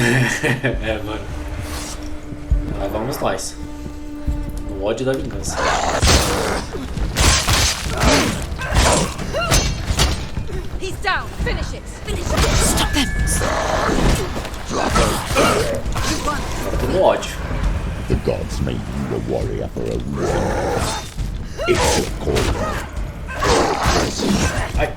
É, mano. Lá vamos nós. No ódio da vingança. He's down. Finish it. Finish it. Stop them. Agora tô no ódio. The gods made you a warrior for a reason. It's your calling. Ai.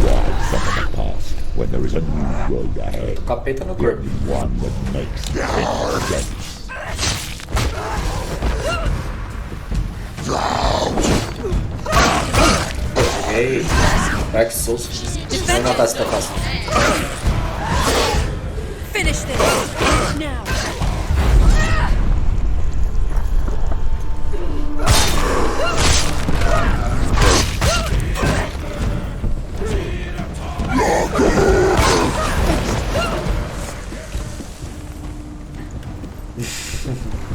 Why suffer the past when there is a new road ahead? Capeta no The corpo. only one that makes sense. Ei, Dark Souls. Vai matar essa trocação. Finish this now.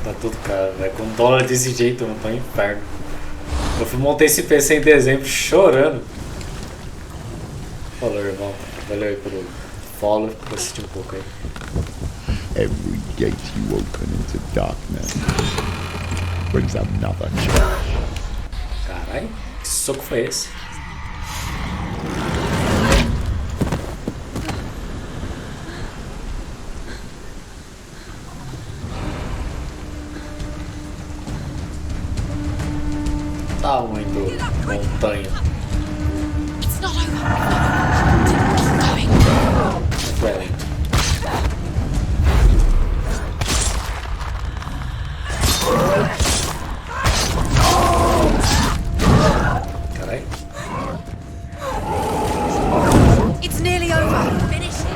Tá tudo caro, velho. Com dólar desse jeito, mano, tá um inferno. Eu fui montar esse PC em dezembro chorando. Falou, irmão. Valeu aí pelo follow, vou assistir um pouco aí. Every gate you open into darkness brings another challenge. Caralho, que soco foi esse? Tamanho do montanha. It's not over. Keep going. Foi lento. Caralho. It's nearly over. Finish it.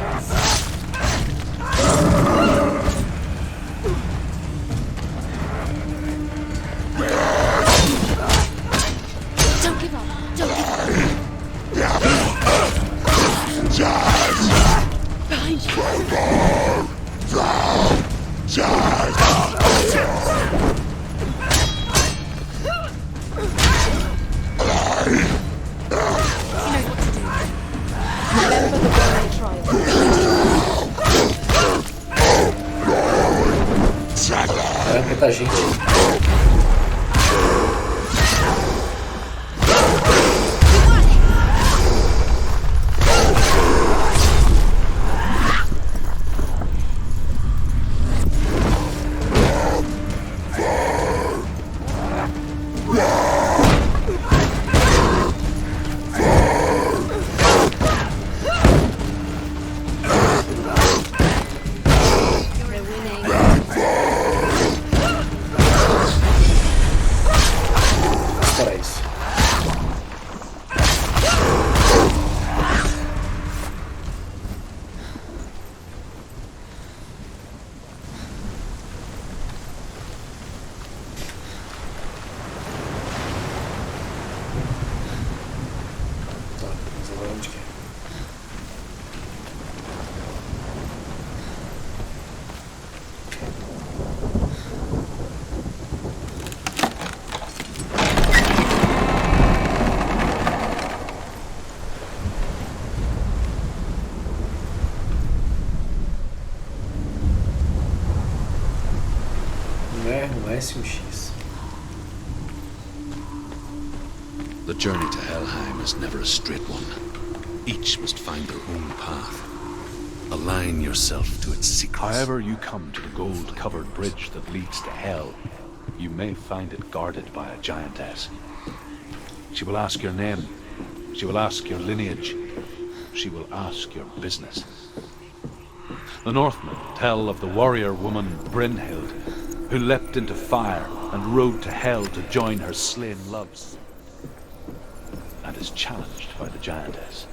Don't give up. Don't give up. Behind you. You know what to do. Remember the Roman trial. Caramba, muita gente. Para isso. Tá, mas agora onde que é? Não é S1X. The journey to Helheim is never a straight one. Each must find their own path. Align yourself to its secrets. However you come to the gold-covered bridge that leads to Hell, you may find it guarded by a giantess. She will ask your name. She will ask your lineage. She will ask your business. The Northmen tell of the warrior woman Brynhild, who leapt into fire and rode to Hell to join her slain loves, and is challenged by the giantess.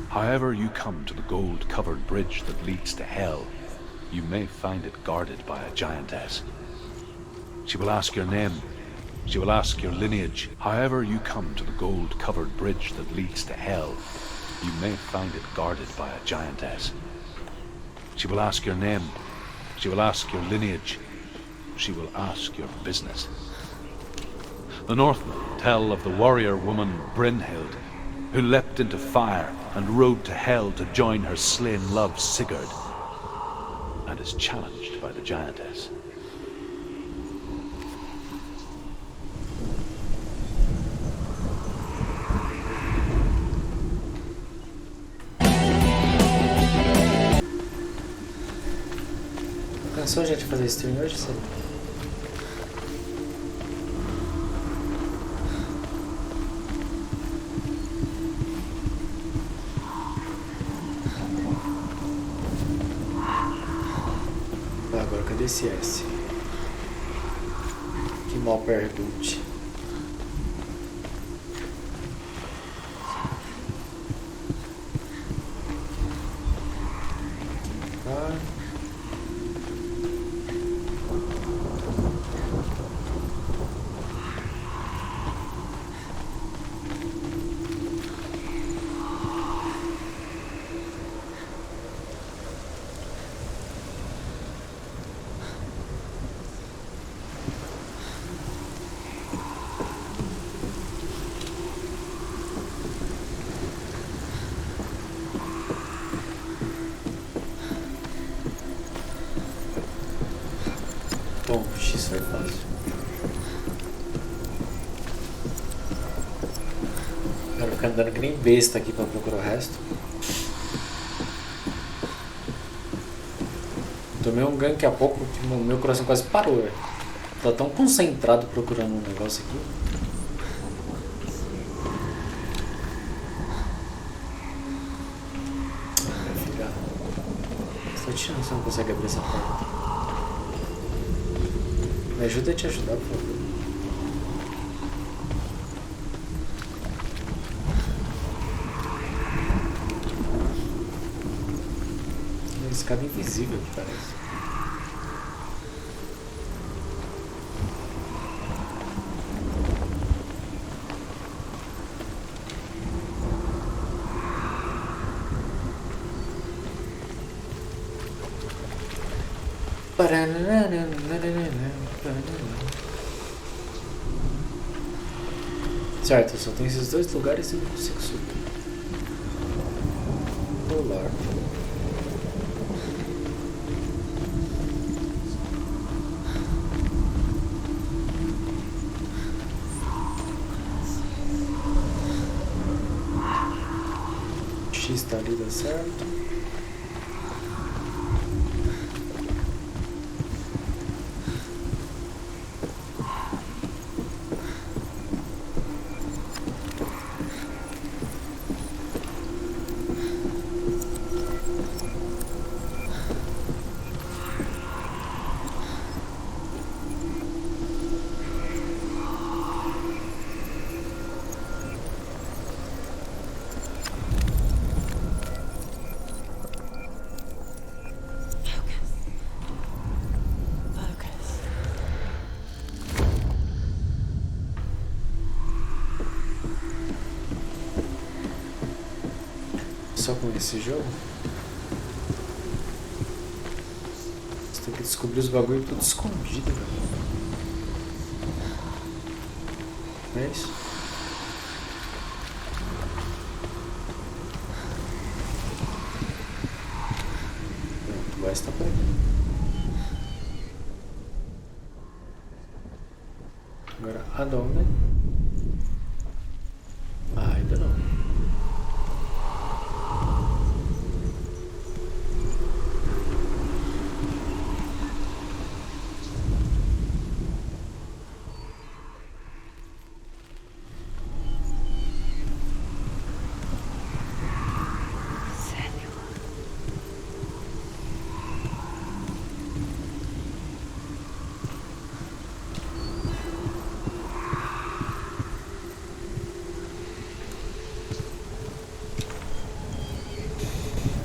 However you come to the gold-covered bridge that leads to Hell, you may find it guarded by a giantess. She will ask your name. She will ask your lineage. However you come to the gold-covered bridge that leads to Hell, you may find it guarded by a giantess. She will ask your name. She will ask your lineage. She will ask your business. The Northmen tell of the warrior woman Brynhild, who leapt into fire and rode to hell to join her slain love Sigurd, and is challenged by the giantess. Cansou já de fazer stream hoje, sabe? Agora cadê esse S? Que mal pergunte. Bom, X foi fácil. Quero ficar andando que nem besta aqui pra procurar o resto. Tomei um gank há pouco que meu coração quase parou, velho. Tô tão concentrado procurando um negócio aqui. Vai ficar. Você tá tirando, você não consegue abrir essa porta. Me ajuda a te ajudar, por favor. Tem uma escada invisível aqui, parece. Certo, só tem esses dois lugares e não consigo subir. Rolar. X tá ali, dá certo. Só com esse jogo? Você tem que descobrir os bagulho tudo escondido, velho. Não é isso? Pronto, vai estar por aqui. Agora, aonde? Ah, ainda não.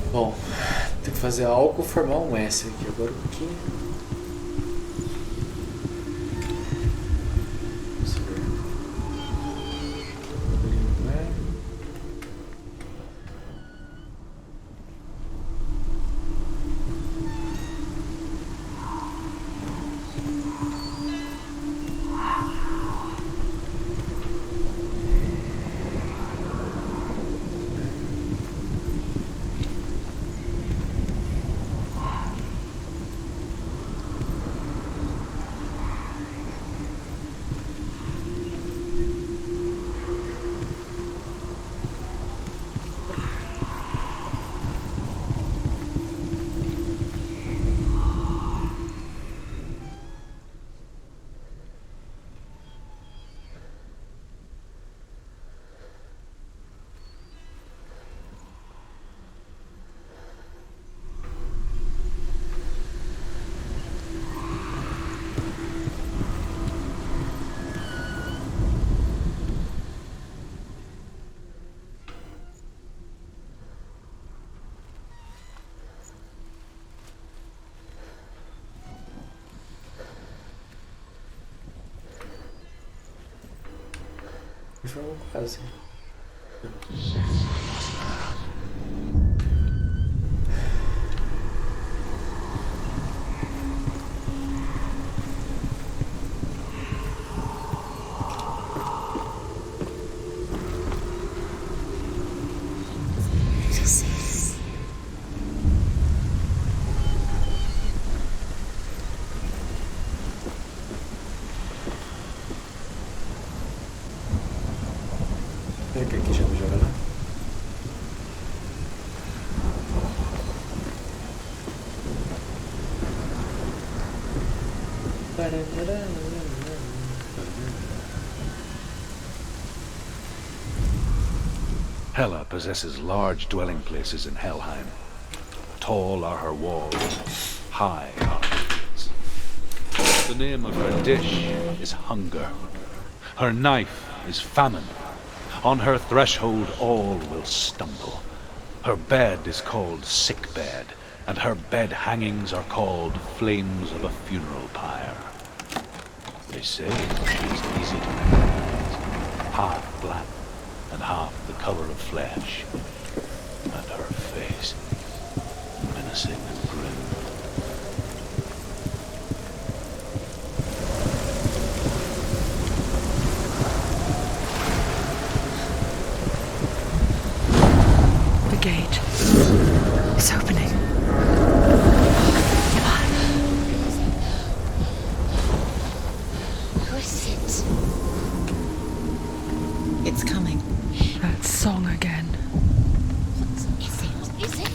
Bom, tem que fazer álcool formar um S aqui. Agora o que? Foi quase. O que aqui já me joga lá? Hela possesses large dwelling places in Helheim. Tall are her walls, high are her gates. The name of her dish is hunger. Her knife is famine. On her threshold all will stumble. Her bed is called sick bed, and her bed hangings are called flames of a funeral pyre. They say she's easy to recognize, half black and half the color of flesh, and her face menacing and grim. The gate is opening. Who is it? It's coming. That song again. What is it? Is it?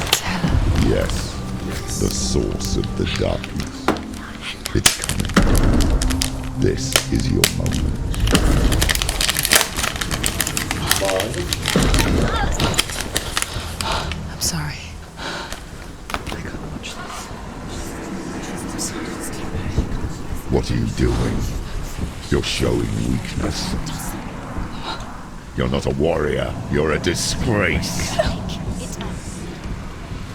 It's Hela. Yes, the source of the darkness. It's coming. This is your moment. I'm sorry. I can't watch this. What are you doing? You're showing weakness. You're not a warrior. You're a disgrace.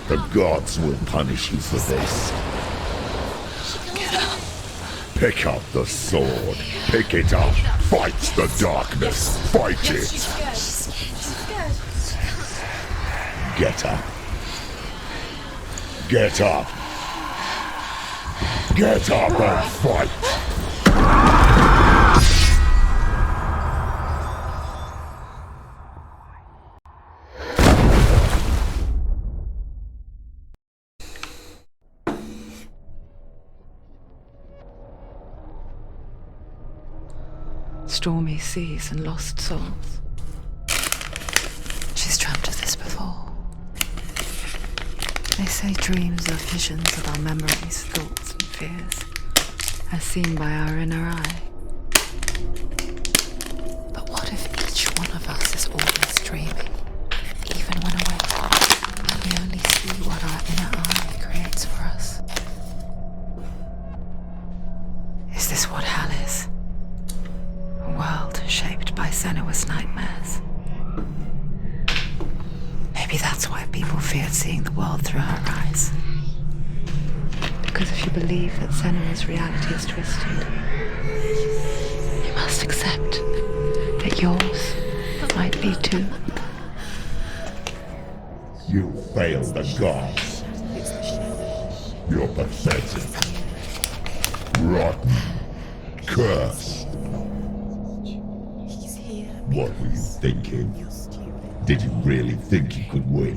The gods will punish you for this. Pick up the sword. Pick it up. Fight the darkness. Fight it. Get up. Get up. Get up and fight. Stormy seas and lost souls. She's dreamt of this before. They say dreams are visions of our memories, thoughts and fears, as seen by our inner eye. But what if each one of us is always dreaming, even when awake, and we only see what our inner eye creates for us? Is this what hell is? A world shaped by Senua'S nightmares. Maybe that's why people feared seeing the world through her eyes. Because if you believe that Senua'S reality is twisted, you must accept that yours might be too. You failed the gods. You're pathetic. Rotten. Cursed. What were you thinking? Did you really think you could win?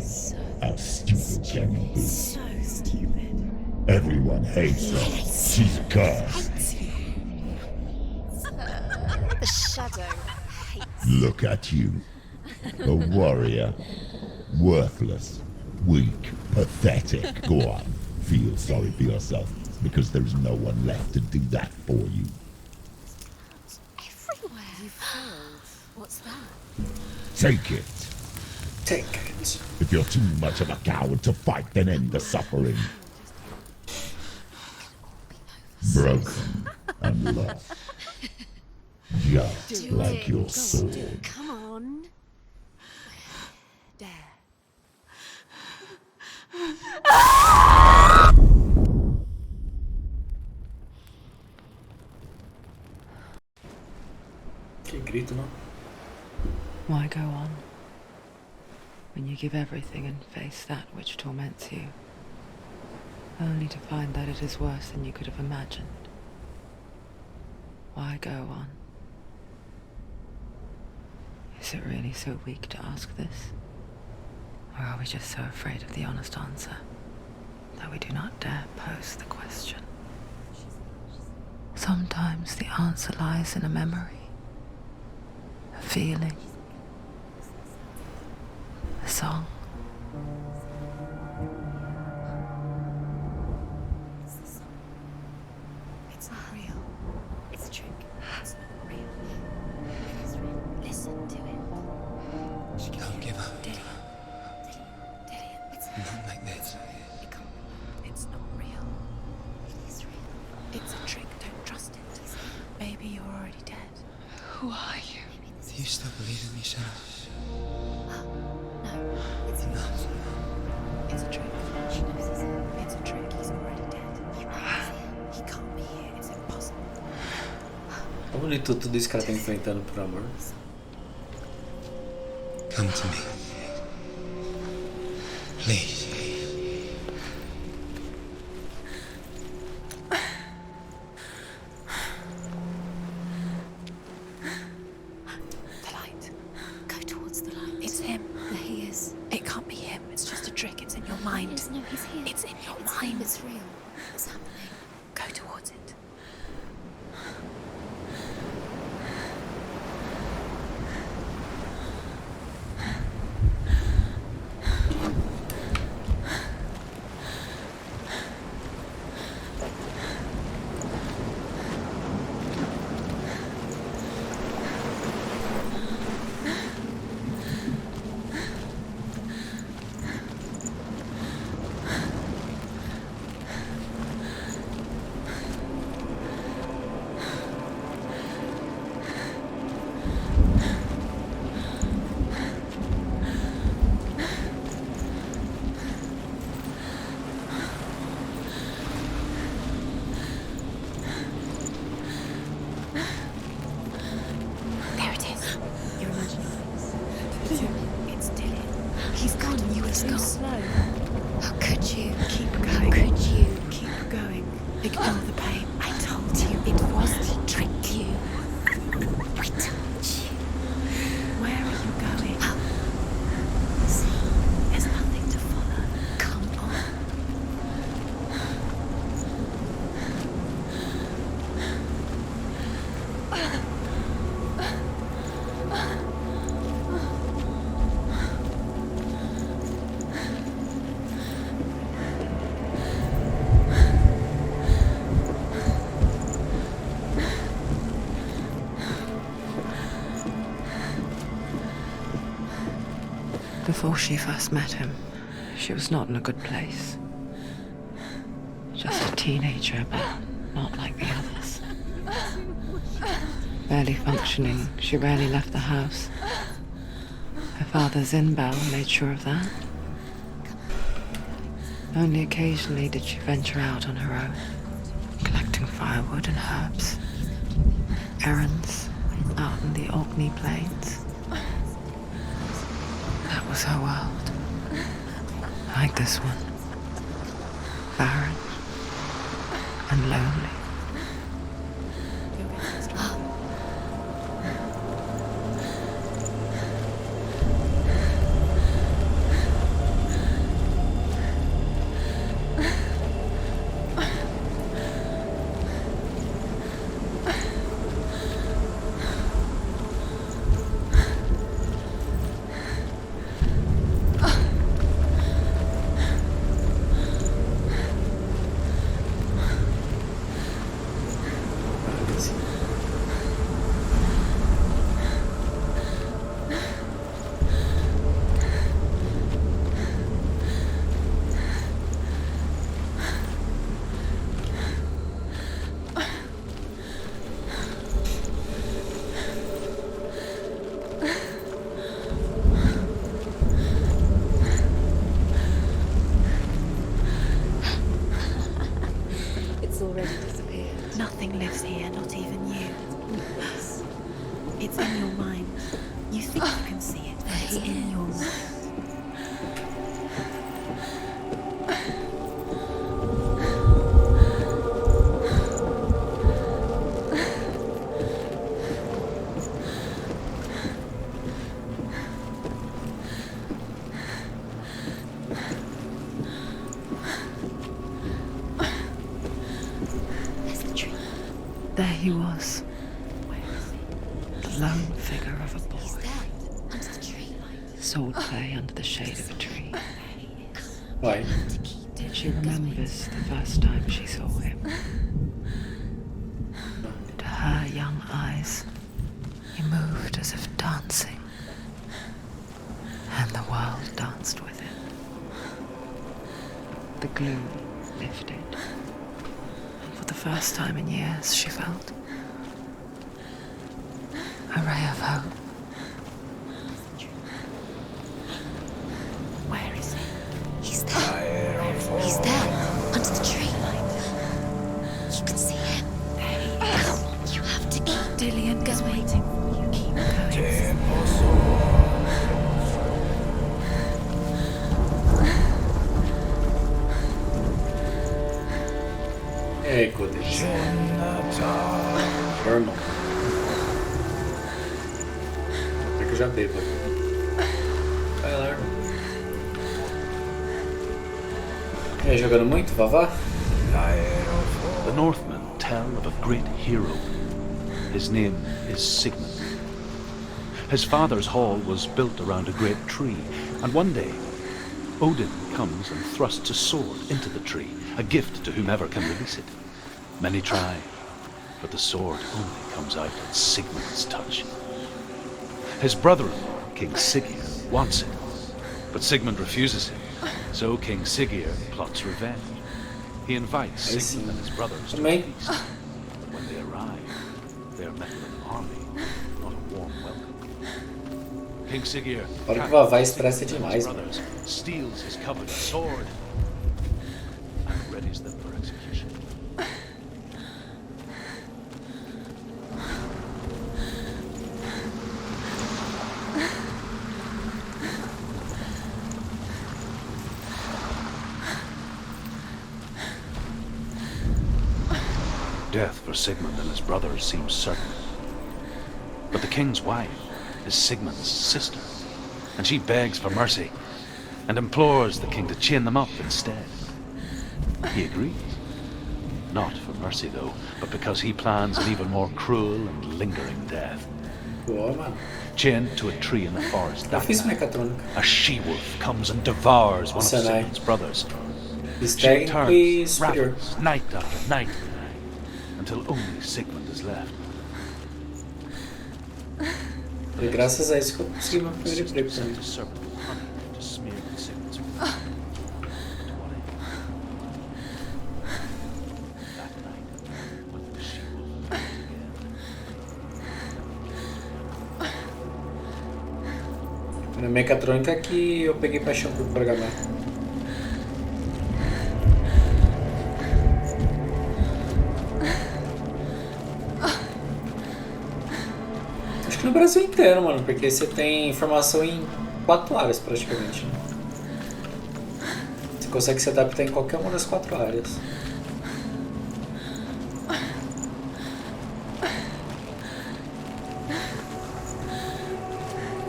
How stupid can you be? So stupid. Everyone hates her. She's cursed. The shadow hates. Look at you. A warrior. Worthless. Weak. Pathetic. Go on. Feel sorry for yourself, because there is no one left to do that for you. Everywhere. You failed. What's that? Take it. Take it. If you're too much of a coward to fight, then end the suffering. Broken and lost. Just like your sword. Come on. Dare. Que grito, não? when you give everything and face that which torments you, only to find that it is worse than you could have imagined. Why go on? Is it really so weak to ask this? Or are we just so afraid of the honest answer that we do not dare pose the question? Sometimes the answer lies in a memory, a feeling, a song. It's not real. It's a trick. It's not real. It is real. Listen to it. She Don't give up. Did it. It's Not like this. It can't be. It's not real. It is real. It's a trick. Don't trust it. Maybe you're already dead. Who are you? Do you still believe in me, Senua'S? No, it's Enough. It's a trick. She knows it's him. It's a trick. He's already dead. He can't be here. It's impossible. É bonito tudo isso que ela tá enfrentando por amor. Come to me. Please. The light. Go towards the light. It's him. There he is. It can't be him. It's just a trick. It's in your mind. No, he's here. It's in your mind. It's real. It's happening. Go towards it. There it is. You're imagining this. It's Dylan. He's gone. You were so slow. How could you? Keep going. How could you? Keep going. Ignore the pain. I told you it was to trick you. I told you. Where are you going? See, there's nothing to follow. Come on. Before she first met him, she was not in a good place. Just a teenager, but not like the others. Barely functioning, she rarely left the house. Her father's in-bell made sure of that. Only occasionally did she venture out on her own, collecting firewood and herbs. Errands out in the Orkney Plains. That was her world. Like this one. Barren and lonely. There he was, the lone figure of a boy. Swordplay under the shade of a tree. Uai. She remembers the first time she saw him. To her young eyes, he moved as if dancing, and the world danced with him. The gloom lifted, and for the first time in years she felt a ray of hope. Where is he? He's there. He's there, under the tree. You can see him. There he is. You have to keep Dillian is going. waiting for you. Keep going. Ei, Codes. Meu irmão. É que eu já bebo aqui. Vai lá, irmão. E aí, jogando muito, Vavá? The Northmen tell of a great hero. His name is Sigmund. His father's hall was built around a great tree, and one day Odin comes and thrusts a sword into the tree, a gift to whomever can release it. Many try, but the sword only comes out at Sigmund's touch. His brother-in-law, King Siggeir, wants it, but Sigmund refuses him, so King Siggeir plots revenge. He invites Sigmund and his brothers to a feast, but when they arrive, they are met with an army, not a warm welcome. King Siggeir Olha que o Vavá estressa demais, mano. brothers, steals his coveted sword, and readies them for execution. Death for Sigmund and his brothers seems certain. But the king's wife is Sigmund's sister, and she begs for mercy and implores the king to chain them up instead. He agrees. Not for mercy, though, but because he plans an even more cruel and lingering death. Boa, mano. Chained to a tree in the forest, Eu that fiz night, mecatrônica. a she-wolf comes and devours one of Senai. Sigmund's brothers. Fiz She técnico e turns superior. ravens night after night, until only Sigmund is left. E graças a isso que eu consegui meu primeiro emprego Sent também. a serpent with honey to smear on Sigmund's food. But what if? That night, when the she-wolf comes again. Na mecatrônica que eu peguei paixão por programar. Acho que no Brasil inteiro, mano, porque você tem informação em 4 áreas praticamente. Você consegue se adaptar em qualquer uma das 4 áreas.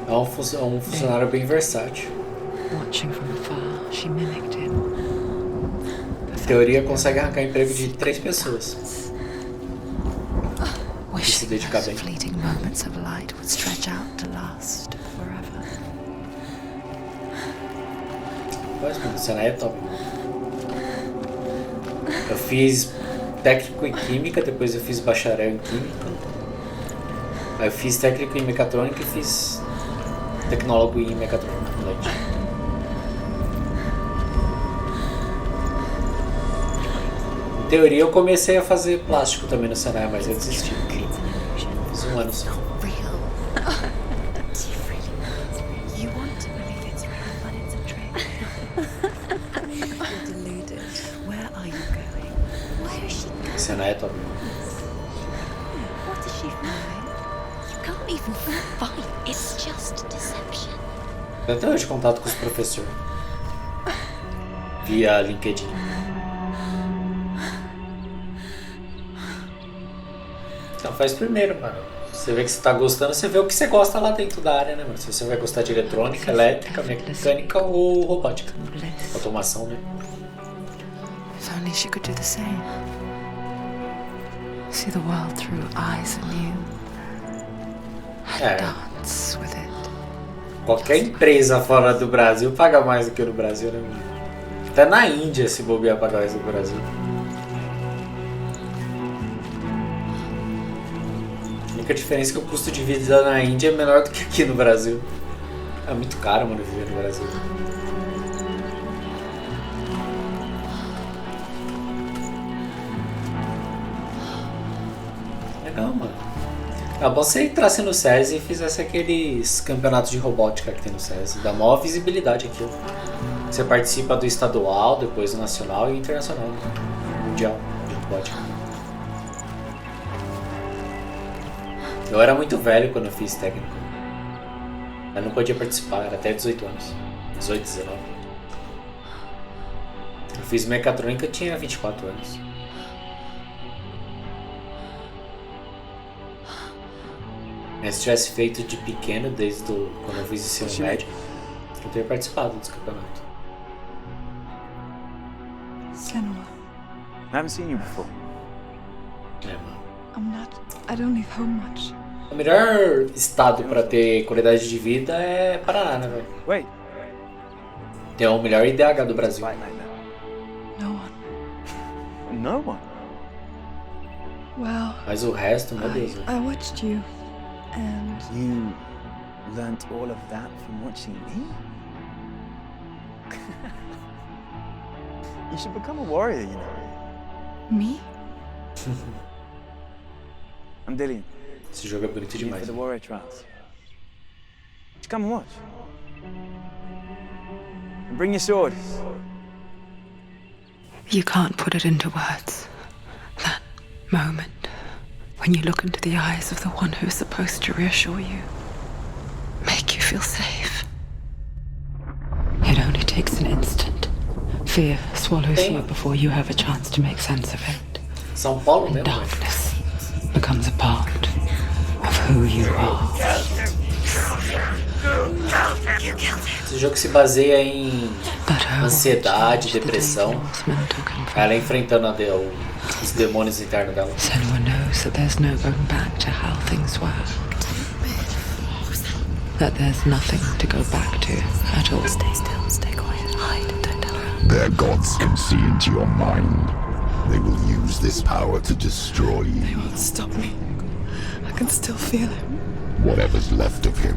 É um funcionário bem versátil. Watching from afar, she mimicked him. Em teoria, consegue arrancar emprego de 3 pessoas. Wishing dedicar those bem. fleeting moments of light would stretch out to last forever. Mas, mano, o Senai é top. Eu fiz técnico em química, depois eu fiz bacharel em química. Aí eu fiz técnico em mecatrônica e fiz tecnólogo em mecatrônica. Em teoria eu comecei a fazer plástico também no Senai, mas eu desisti. Fiz 1 ano só. real. Do you really? You want to believe it's real, but it's a trick. You're deluded. Where are you going? Where is she going? Senai é top. What is she following? You can't even fight. It's just deception. Eu até hoje contato com os professores. Via LinkedIn. Então faz primeiro, mano. Você vê que você tá gostando, você vê o que você gosta lá dentro da área, né, mano? Se você vai gostar de eletrônica, elétrica, mecânica ou robótica. Bliss. Automação, né? If only she could do the same. See the world through eyes anew. É. Dance with it. Qualquer empresa fora do Brasil paga mais do que no Brasil, né? Até na Índia, se bobear, paga mais do que no Brasil. A única diferença é que o custo de vida na Índia é menor do que aqui no Brasil. É muito caro, mano, viver no Brasil. Legal, mano. É bom se entrasse no SES e fizesse aqueles campeonatos de robótica que tem no SES. Dá maior visibilidade aquilo. Você participa do estadual, depois do nacional e internacional, né? Mundial de robótica. Eu era muito velho quando eu fiz técnico. Eu não podia participar, era até 18 anos. 18, 19. Eu fiz mecatrônica e tinha 24 anos. Mas se tivesse feito de pequeno, desde quando eu fiz ensino médio, eu teria participado desse campeonato. Senua, I haven't seen you before. É, mano. I don't leave home much. O melhor estado pra ter qualidade de vida é Paraná, né, velho? Wait. Tem o melhor IDH do Brasil. Fight like that. No one. No one. Well, Mas o resto, meu Deus, velho. I watched you, and You learnt all of that from watching me? You should become a warrior, you know. me? I'm Dillian. Esse jogo é bonito Here demais. for the Né? warrior trials. Just come and watch. And bring your sword. You can't put it into words. That moment when you look into the eyes of the one who's supposed to reassure you, make you feel safe. It only takes an instant. Fear swallows you before you have a chance to make sense of it. São Paulo And mesmo, velho. darkness becomes a part of who you are. Esse jogo se baseia em But her ansiedade, watch changed the depressão. dangerous men to confront. Ela enfrentando os demônios internos dela. Senua knows that there's no going back to how things were. That there's nothing to go back to at all. Stay still, stay quiet, hide, don't tell her. Their gods can see into your mind. They will use this power to destroy you. They won't stop me. I can still feel him. Whatever's left of him,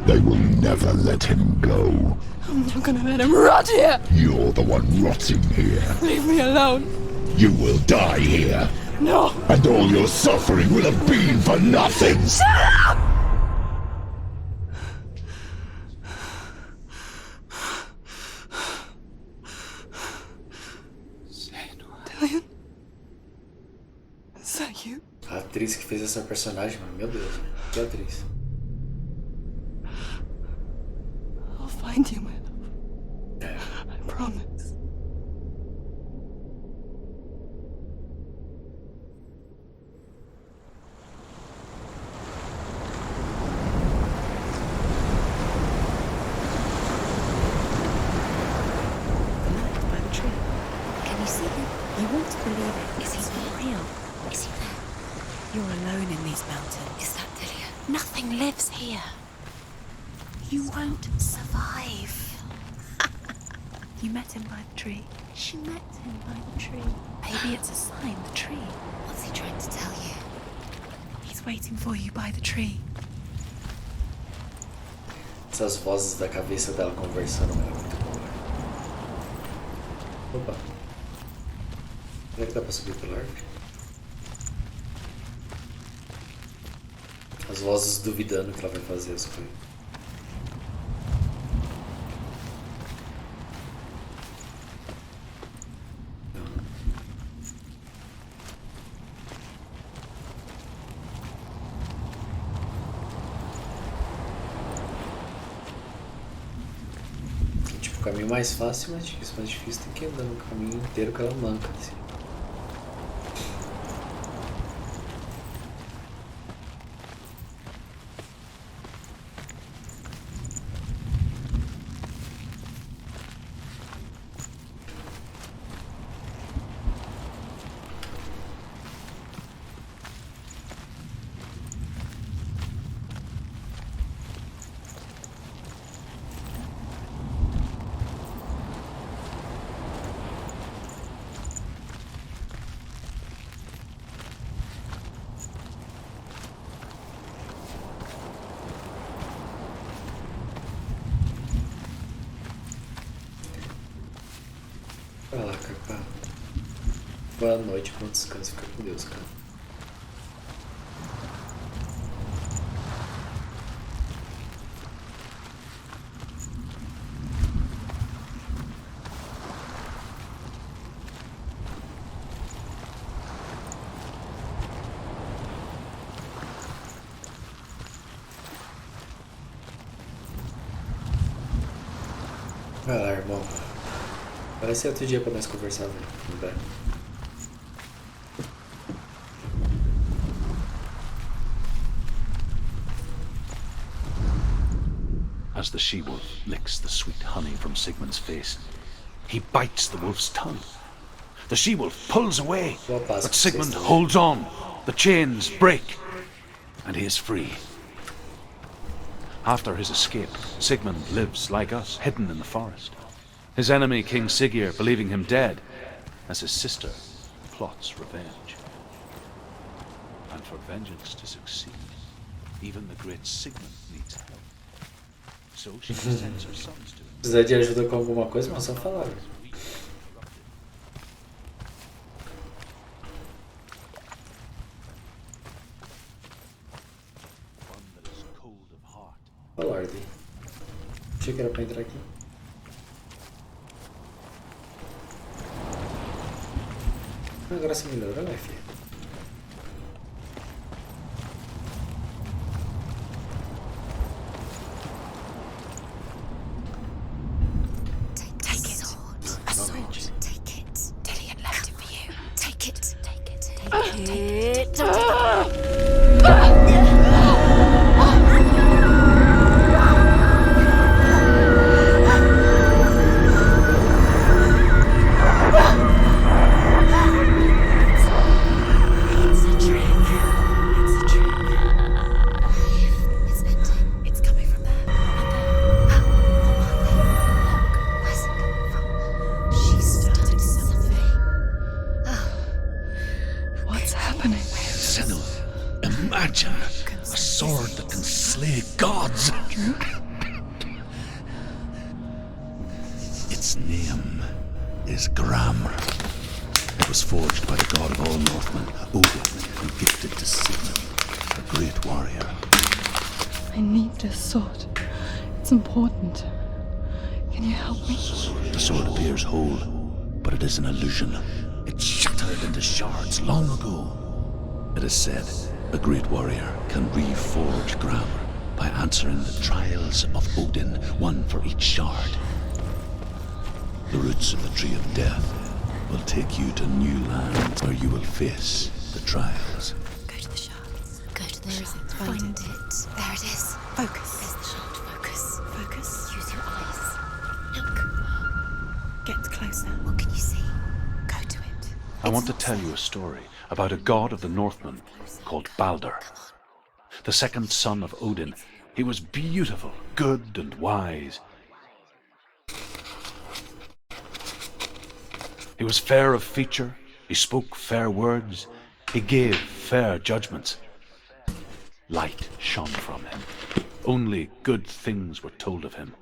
they will never let him go. I'm not gonna let him rot here. You're the one rotting here. Leave me alone. You will die here. No. And all your suffering will have been for nothing. Dillian? Is that you? A atriz que fez essa personagem, mano, meu Deus, que atriz. I'll find you, my love. É. I promise. By the tree. Can you see him? I want to believe it. Is he not real? Is he there? You're alone in these mountains. Is that Dillian? Nothing lives here. You won't survive. You met him by the tree. She met him by the tree. Maybe it's a sign, the tree. What's he trying to tell you? He's waiting for you by the tree. Essas vozes da cabeça dela conversando é muito bom, velho. Opa. Será que dá pra subir pela árvore? As vozes duvidando que ela vai fazer as coisas. Tipo, o caminho mais fácil, mais difícil tem que andar no caminho inteiro que ela manca, assim. Vai lá, Cacá. Boa noite, bom descanso. Fica com Deus, cara. Vai lá, irmão. Vai ser outro dia pra nós conversar, velho. Não dá. As the she-wolf licks the sweet honey from Sigmund's face, he bites the wolf's tongue. The she-wolf pulls away, but Sigmund holds on. The chains break, and he is free. After his escape, Sigmund lives like us, hidden in the forest. His enemy, King Siggeir, believing him dead, as his sister plots revenge. And for vengeance to succeed, even the great Sigmund needs help. So she sends her sons to him. Precisar de ajuda com alguma coisa, mas só falar. Olha a ordem. Achei que era pra entrar aqui. Agora você melhorou, né, filha? Take it. A sword. Take it. Dillian left it for you. Take it. Take it. Take it. Its name is Gram. It was forged by the god of all Northmen, Odin, and gifted to Sigmund, a great warrior. I need this sword. It's important. Can you help me? The sword appears whole, but it is an illusion. It shattered into shards long ago. It is said a great warrior can reforge Gram by answering the trials of Odin, one for each shard. The roots of the Tree of Death will take you to new lands where you will face the trials. Go to the shards. Go to the shard. Find it. There it is. Focus. There's the shard. Focus. Focus. Use your eyes. Look. Get closer. What can you see? Go to it. I want to tell you a story about a god of the Northmen called Balder. The second son of Odin. He was beautiful, good, and wise. He was fair of feature, he spoke fair words, he gave fair judgments. Light shone from him. Only good things were told of him.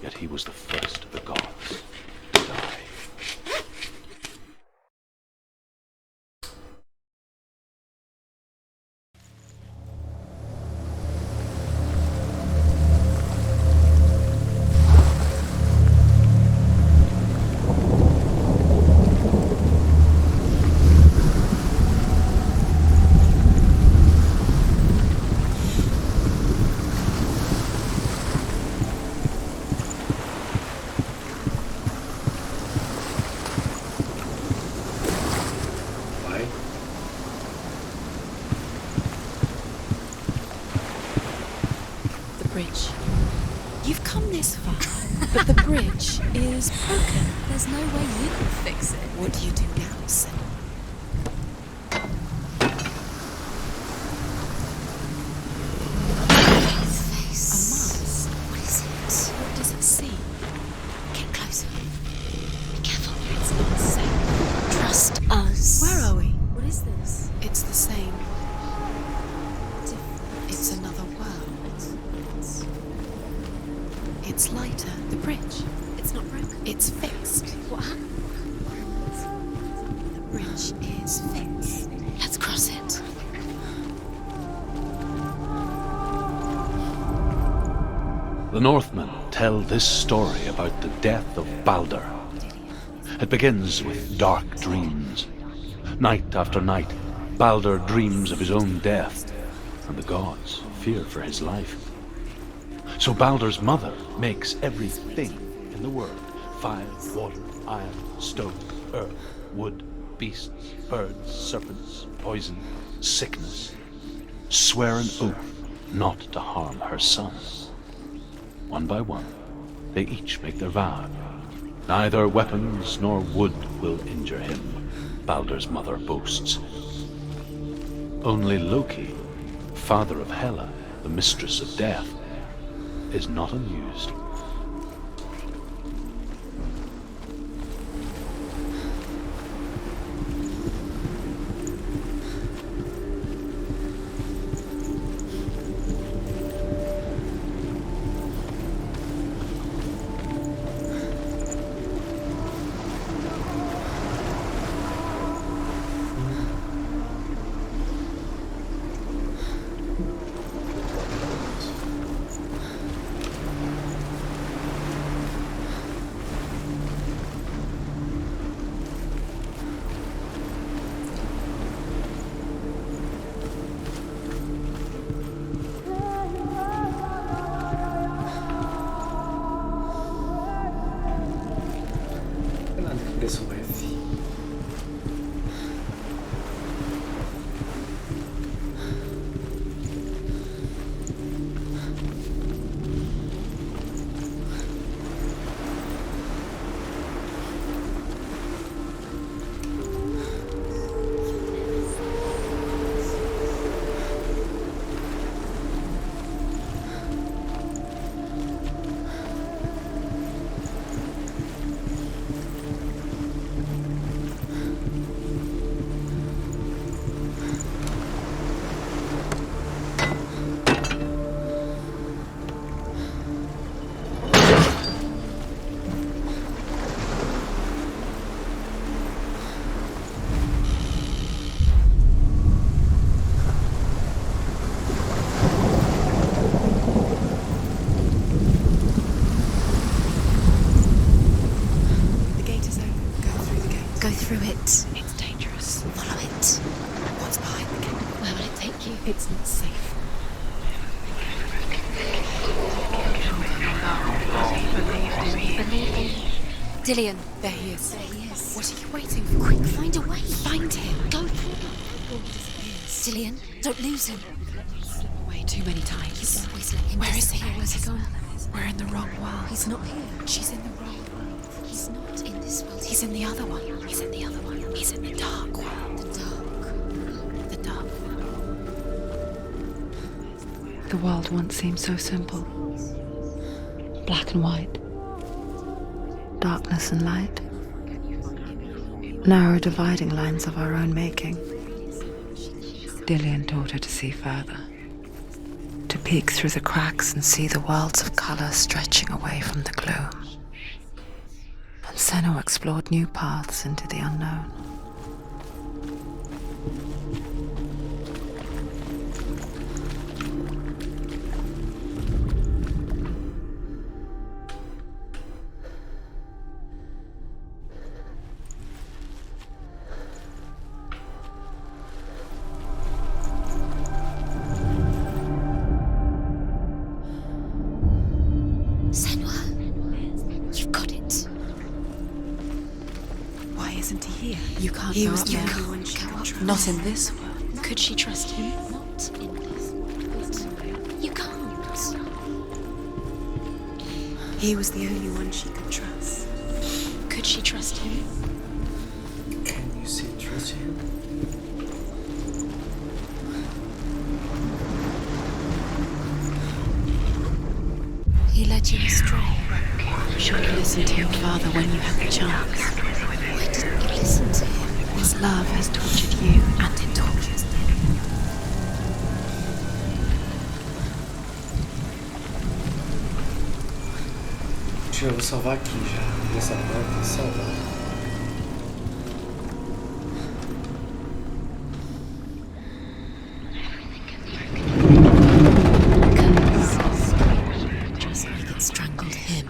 Yet he was the first of the gods to die. You've come this far, but the bridge is broken. There's no way you can fix it. What do you do now, Sen? His face. A mask. What is it? What does it see? Get closer. Be careful. It's not safe. Trust us. Where are we? What is this? It's the same. It's another world. It's lighter. The bridge. It's not broken. It's fixed. What happened? The bridge is fixed. Let's cross it. The Northmen tell this story about the death of Balder. It begins with dark dreams. Night after night, Balder dreams of his own death, and the gods fear for his life. So Balder's mother makes everything in the world: fire, water, iron, stone, earth, wood, beasts, birds, serpents, poison, sickness. Swear an oath not to harm her son. One by one, they each make their vow. Neither weapons nor wood will injure him, Balder's mother boasts. Only Loki, father of Hela, the mistress of death, is not amused. Pressão F. Go through it. It's dangerous. Follow it. What's behind the gate? Where will it take you? It's not safe. Dillion. There he is. There he is. What are you waiting for? Quick, find a way. Find him. Go. Dillion, don't lose him. Slip away too many times. You always let him. Where is he? Where's he gone? We're in the wrong world. He's not here. She's in the wrong world. He's not in this world. He's in the other one. He's in the other one. He's in the dark world. The dark world. The world once seemed so simple. Black and white. Darkness and light. Narrow dividing lines of our own making. Dillion taught her to see further. To peek through the cracks and see the worlds of color stretching away from the gloom. And Senua explored new paths into the unknown. He was the only one she could trust. Not in this world. Could she trust him? Not in this world. You can't. He was the only one she could trust. Could she trust him? Can you say trust him? He led you astray. Should you listen to your father when you had the chance? Why didn't you listen to him? His love has tortured you, and it tortures them. Eu vou salvar aqui já. Dessa porta, salvar. Just like it strangled him.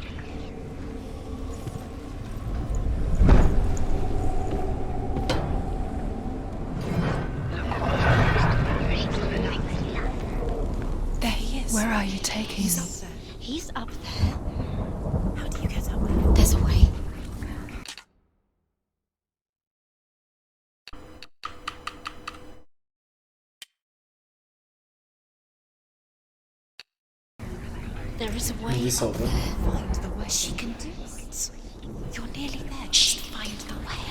There he is. Where are you taking He's me? up there. He's up there. How do you get up there? There's a way. There is a way Ninguém up salvou. there. Find the way. She can do it. You're nearly there. Just find the way.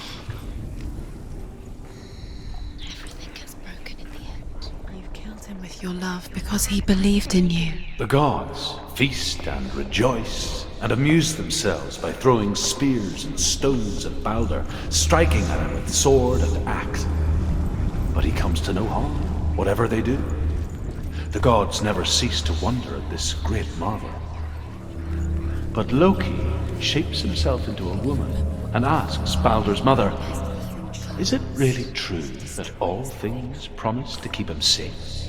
Everything gets broken in the end. You killed him with your love because he believed in you. The gods feast and rejoice and amuse themselves by throwing spears and stones at Balder, striking at him with sword and axe. But he comes to no harm, whatever they do. The gods never cease to wonder at this great marvel. But Loki shapes himself into a woman and asks Balder's mother, "Is it really true that all things promise to keep him safe?"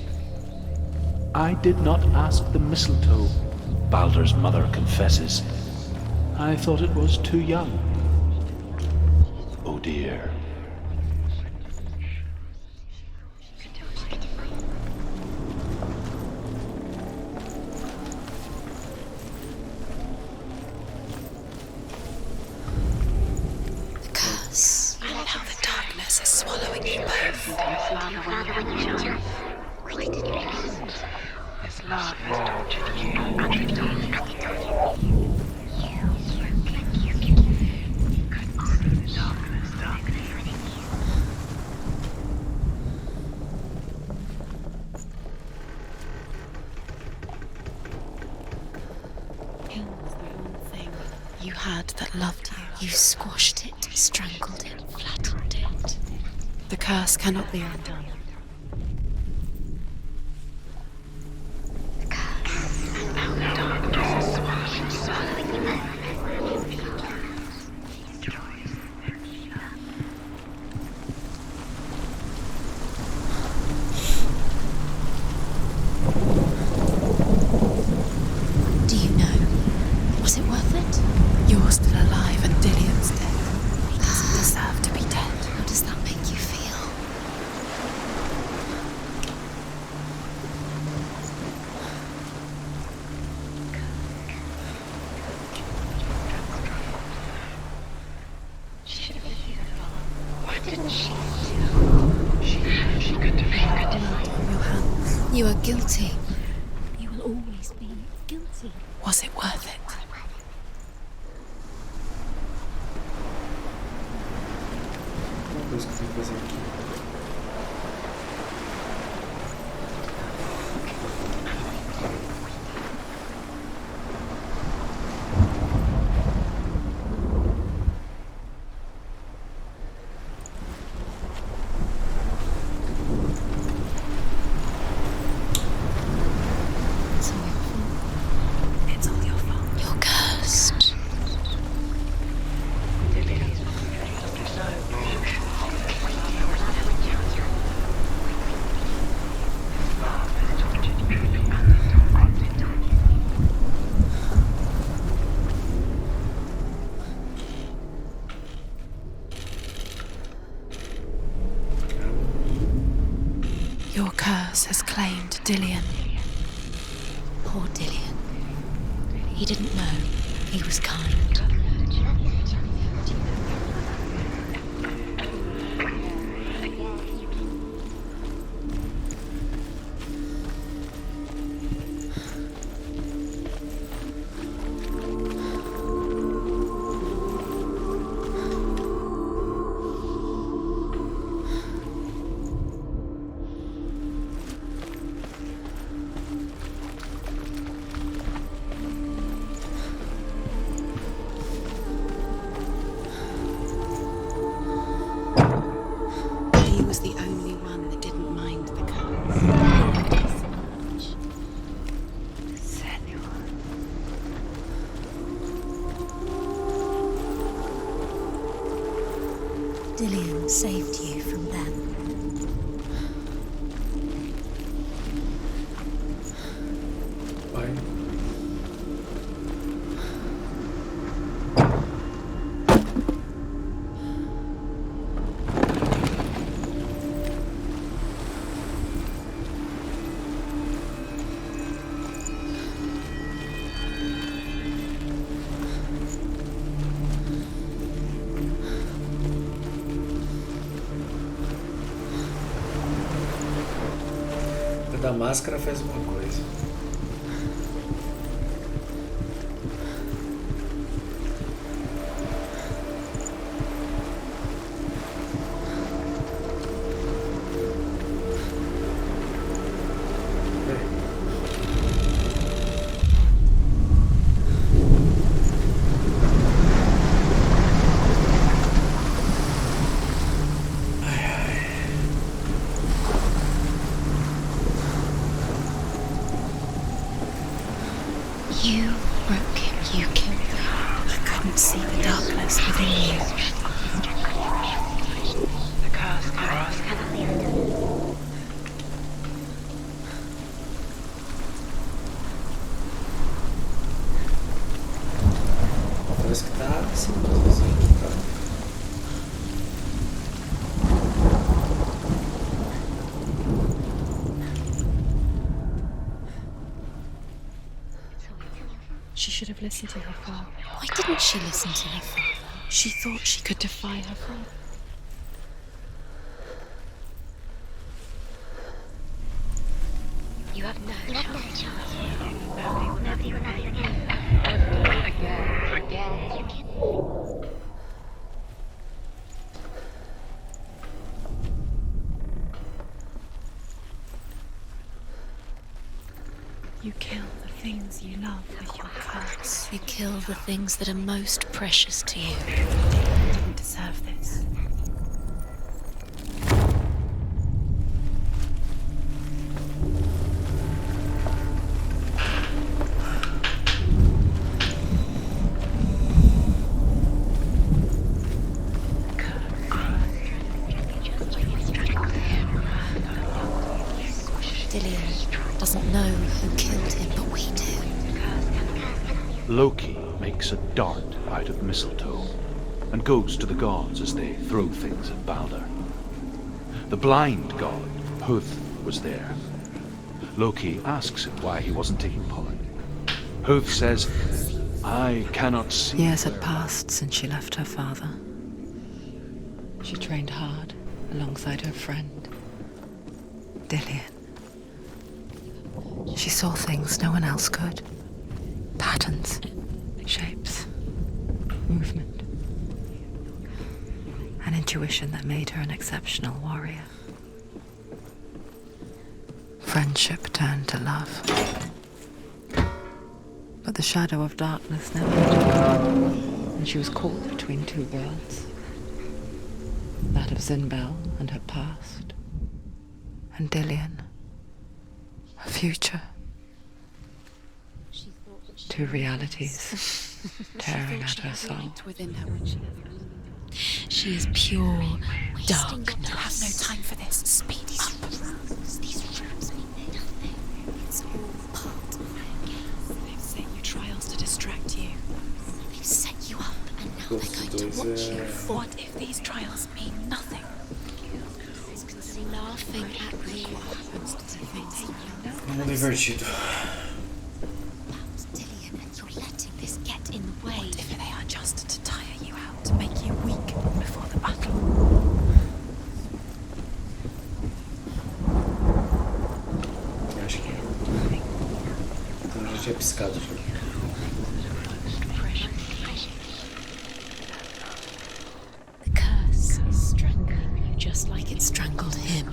"I did not ask the mistletoe," Balder's mother confesses. "I thought it was too young." Oh dear. The curse. And how the darkness is swallowing you both. His love has tortured you. Kills the one thing. You had that loved you. You squashed it, strangled it, flattened it. The curse cannot be undone. Do you know? Was it worth it? You're still alive and Dillion's dead. He doesn't deserve to be dead. How does that make you feel? Why didn't she? She could defeat Your hands. You are guilty. You will always be guilty. Was it worth it? Uma coisa que eu tenho que fazer aqui. It's all your fault. It's all your fault. You're cursed. Your curse has claimed Dillion. Poor Dillion. He didn't know. He was kind. He was the only one that didn't mind the curse. Dillian saved you from them. Vai. Da máscara faz uma coisa. You broke him. You killed him. I couldn't see the darkness within you. The curse cannot be undone. Parece que tá assim, tá. She should have listened to her father. Why didn't she listen to her father? She thought she could defy her father. You have no chance. Nobody will love you again. Again. You kill the things you love with your curse. You kill the things that are most precious to you. You didn't deserve this. Dillian doesn't know who killed him, but we do. Loki makes a dart out of mistletoe and goes to the gods as they throw things at Balder. The blind god, Huth, was there. Loki asks him why he wasn't taking part. Huth says, I cannot see. Years had passed since she left her father. She trained hard alongside her friend, Dillian. She saw things no one else could. Patterns, shapes, movement. An intuition that made her an exceptional warrior. Friendship turned to love. But the shadow of darkness never left, and she was caught between two worlds. That of Zinbel and her past, and Dillian, her future. Two realities tearing at her soul. Within her when she is pure darkness. You have no time for this. Speed up. These rooms mean nothing. It's all part of their game. They've set you trials to distract you. They've set you up, and now they're going to watch you. What if these trials mean nothing? Laughing at you. Muito divertido. Dillian, and you're letting this get in the way. What if they are just to tire you out, to make you weak before the battle? Acho que então já tinha piscado já. The curse is strangling you just like it strangled him.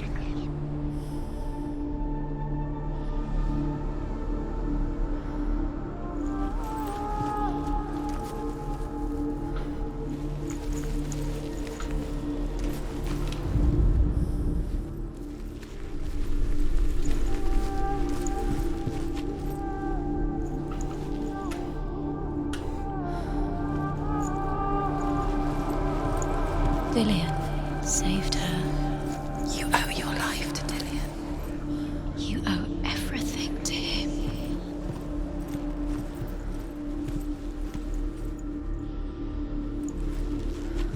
Dillian, Saved her. You owe your life to Dillian. You owe everything to him.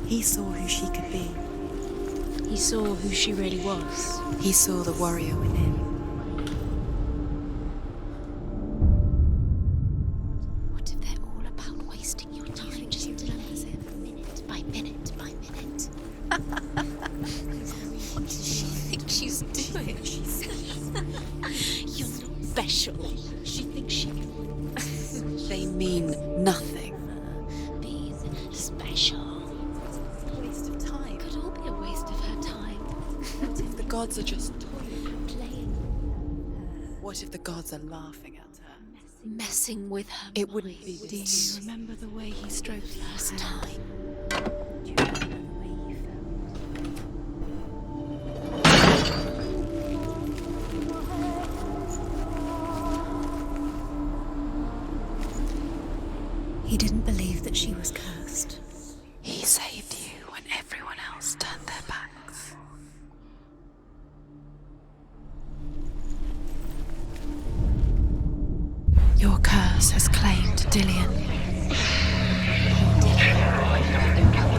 He saw who she could be. He saw who she really was. He saw the warrior within. What if they're all about wasting your time just minute by minute by minute? What does she think she's doing? You're not special. She thinks she can They mean nothing. be special. Waste of time. Could all be a waste of her time. What if the gods are just toying? Playing, What if the gods are laughing at her? messing with her. It wouldn't be mind. Do you remember the way he stroked her First hand? time. Do you remember the way he felt? He didn't believe that she was cursed. He saved you when everyone else turned their backs. Your curse has claimed Dillian.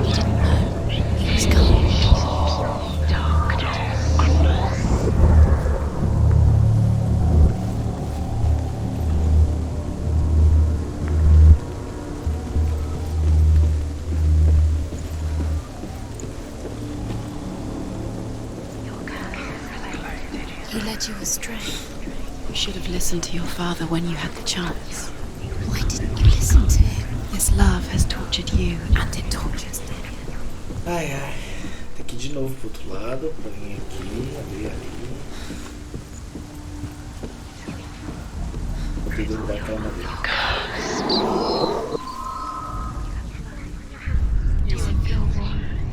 He didn't know. He was gone. He led you astray. You should have listened to your father when you had the chance. Why didn't you listen to him? This love has tortured you, and it tortures Dillian. Ai, ai. Tem que ir de novo pro outro lado, pra vir aqui, abrir ali. Tudo derrubar aquela madeira.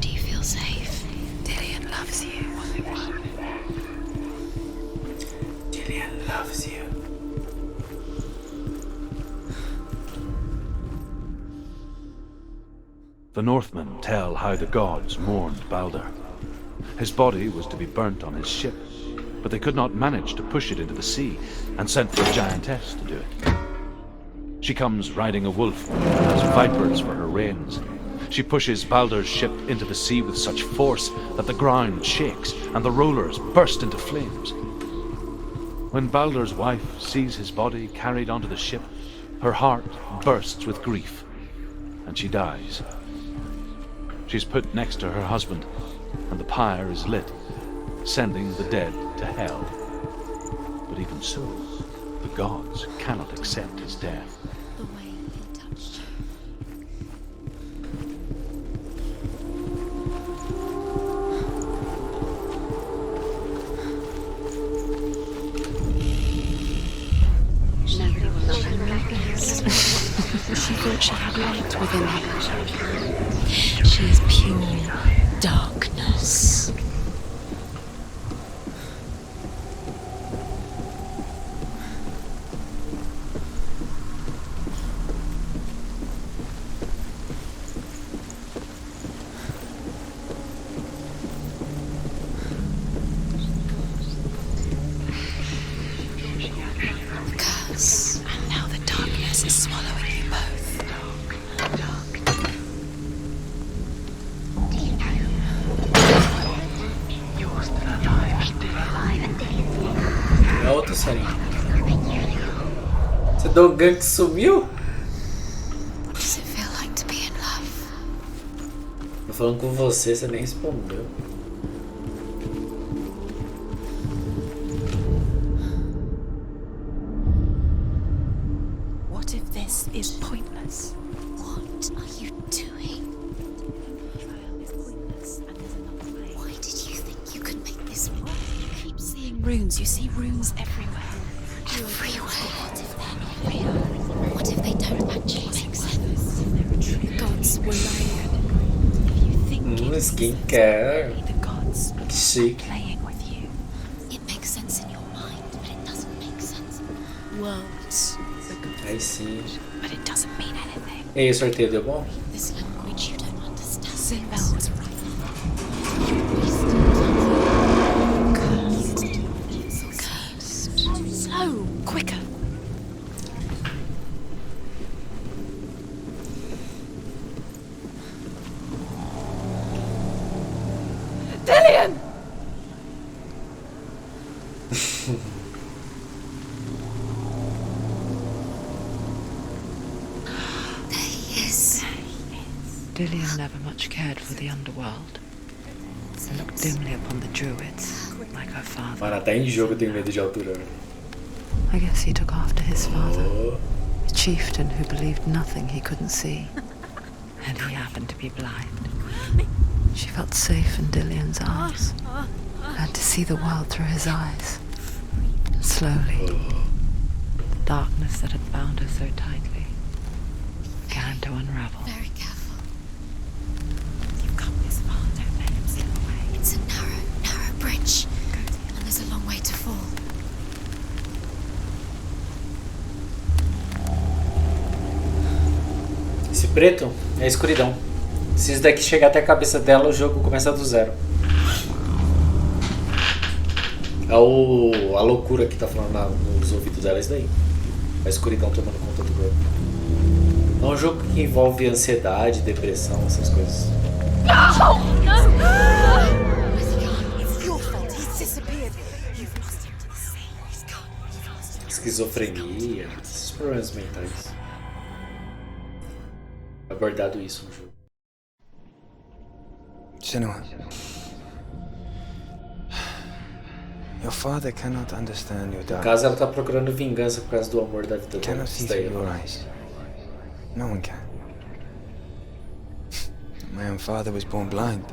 Do you feel safe? Dillian loves you. Dillian loves you. The Northmen tell how the gods mourned Balder. His body was to be burnt on his ship, but they could not manage to push it into the sea, and sent for a giantess to do it. She comes riding a wolf, and has vipers for her reins. She pushes Balder's ship into the sea with such force that the ground shakes, and the rollers burst into flames. When Balder's wife sees his body carried onto the ship, her heart bursts with grief, and she dies. She's put next to her husband, and the pyre is lit, sending the dead to hell. But even so, the gods cannot accept his death. The way he touched you. Nobody will love her. She thought she had light within her. She is pure darkness. Curse. And now the darkness is swallowing you both. É outro série. Você deu um gank e sumiu? What does it feel like to be in love? Tô falando com você, você nem respondeu. What if this is pointless? What are you doing? Betrayal is pointless, and there's another way. Why did you think you could make this work? You keep seeing runes. You see runes everywhere. Everywhere. What if they're not real? What if they don't actually make sense? Gods were lying. If you think it's Skincare. the gods Que chique. playing with you. It makes sense in your mind, but it doesn't make sense. Worlds. Aí sim. But it doesn't mean anything. E aí, o sorteio deu bom? This language you don't understand. Smells right. Cursed. Slow, quicker. Dillian! Dillian never much cared for the underworld and looked dimly upon the druids, like her father. Mano, até em jogo eu tenho medo de altura, velho. I guess he took after his father, a chieftain who believed nothing he couldn't see. And he happened to be blind. She felt safe in Dillian's arms, and to see the world through his eyes. And slowly, the darkness that had bound her so tightly began to unravel. Very careful. You've come this far, don't let him slip away. It's a narrow bridge. And there's a long way to fall. Esse preto é a escuridão. Se isso daqui chegar até a cabeça dela, o jogo começa do zero. É a loucura que tá falando nos ouvidos dela, é isso daí. A escuridão tomando conta do corpo. É um jogo que envolve ansiedade, depressão, essas coisas. Esquizofrenia, esses problemas mentais. Abordado isso no jogo. Senua. Your father cannot understand your No dark. caso, ela tá procurando vingança por causa do amor da vida dela. Cannot see Isso daí, through your ó. eyes. No one can. My own father was born blind.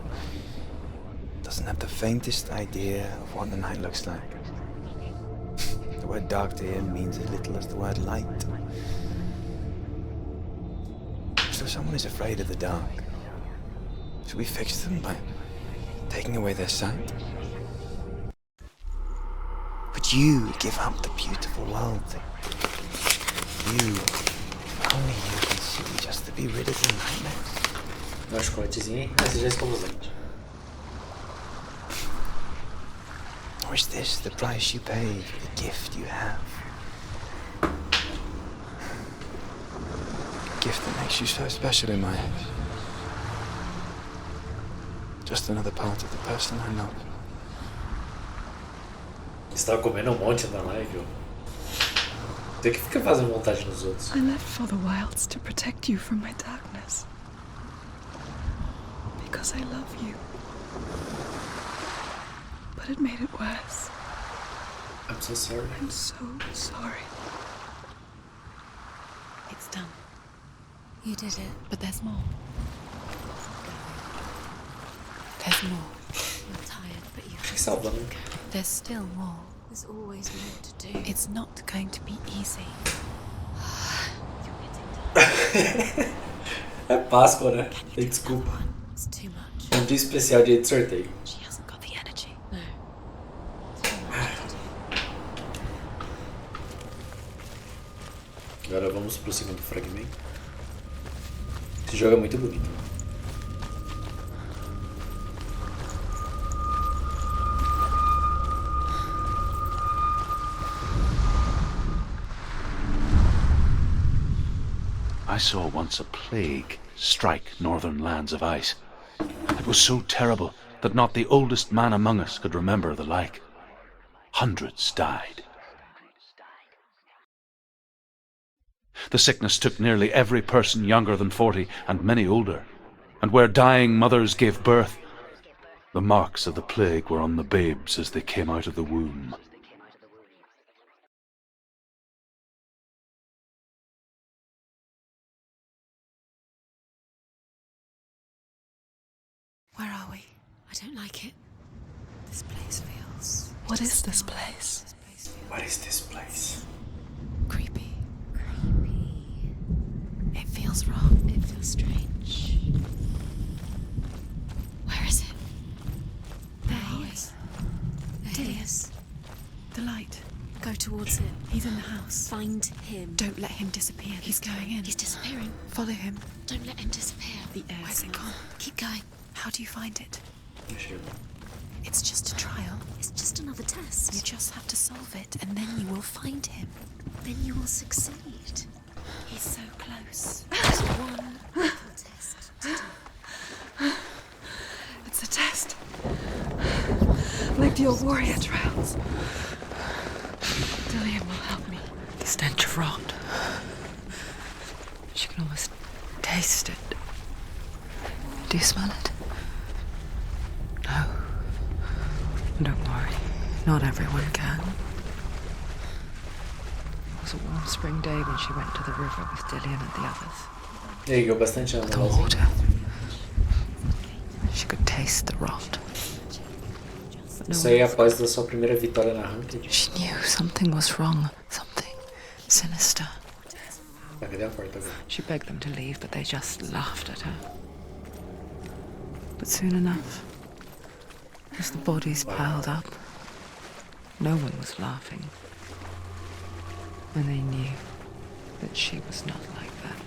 Doesn't have the faintest idea of what the night looks like. The word dark to him means as little as the word light. So someone is afraid of the dark. Should we fix them by taking away their sight? But you give up the beautiful world. You, only you can see just to be rid of the nightmares. Dá uma chocolatezinha aí. Essa já é escovosante. Or is this the price you pay for the gift you have? A gift that makes you so special in my eyes. Just another part of the person I love. Você tava comendo um monte na live, ó. Você que fica fazendo vontade nos outros. I left for the wilds to protect you from my darkness. Because I love you. But it made it worse. I'm so sorry. I'm so sorry. It's done. You did it. But there's more. There's more. You're tired, but you Fiquei salvando. There's still more. There's always more to do. It's not going to be easy. É Páscoa, né? Tem desculpa. It's too much. É um dia especial, dia de sorteio. She hasn't got the energy. No. Too much to do. Agora vamos pro segundo fragmento. Esse jogo é muito bonito. I saw once a plague strike northern lands of ice. It was so terrible that not the oldest man among us could remember the like. Hundreds died. The sickness took nearly every person younger than 40 and many older, and where dying mothers gave birth, the marks of the plague were on the babes as they came out of the womb. Where are we? I don't like it. This place feels... What is this place? This place feels What is this place? creepy. It feels wrong. It feels strange. Where is it? There he is. There he is. The light. Go towards it. He's in the house. Find him. Don't let him disappear. He's going in. He's disappearing. Follow him. Don't let him disappear. The air. Where's it gone? Keep going. How do you find it? You should. It's just a trial. It's just another test. You just have to solve it, and then you will find him. Then you will succeed. He's so close. There's one little test to do. It's a test. Like the old warrior trials. Dillian will help me. The stench of rot. She can almost taste it. Do you smell it? No. Don't worry. Not everyone can. It was a warm spring day when she went to the river with Dillian and the others. E aí, bastante The amoroso. water. She could taste the rot. But no Isso aí é após da sua primeira vitória na Ranked. She knew something was wrong. Something sinister. Tá, cadê a porta agora? She begged them to leave, but they just laughed at her. But soon enough, as the bodies piled up, no one was laughing. And they knew that she was not like that.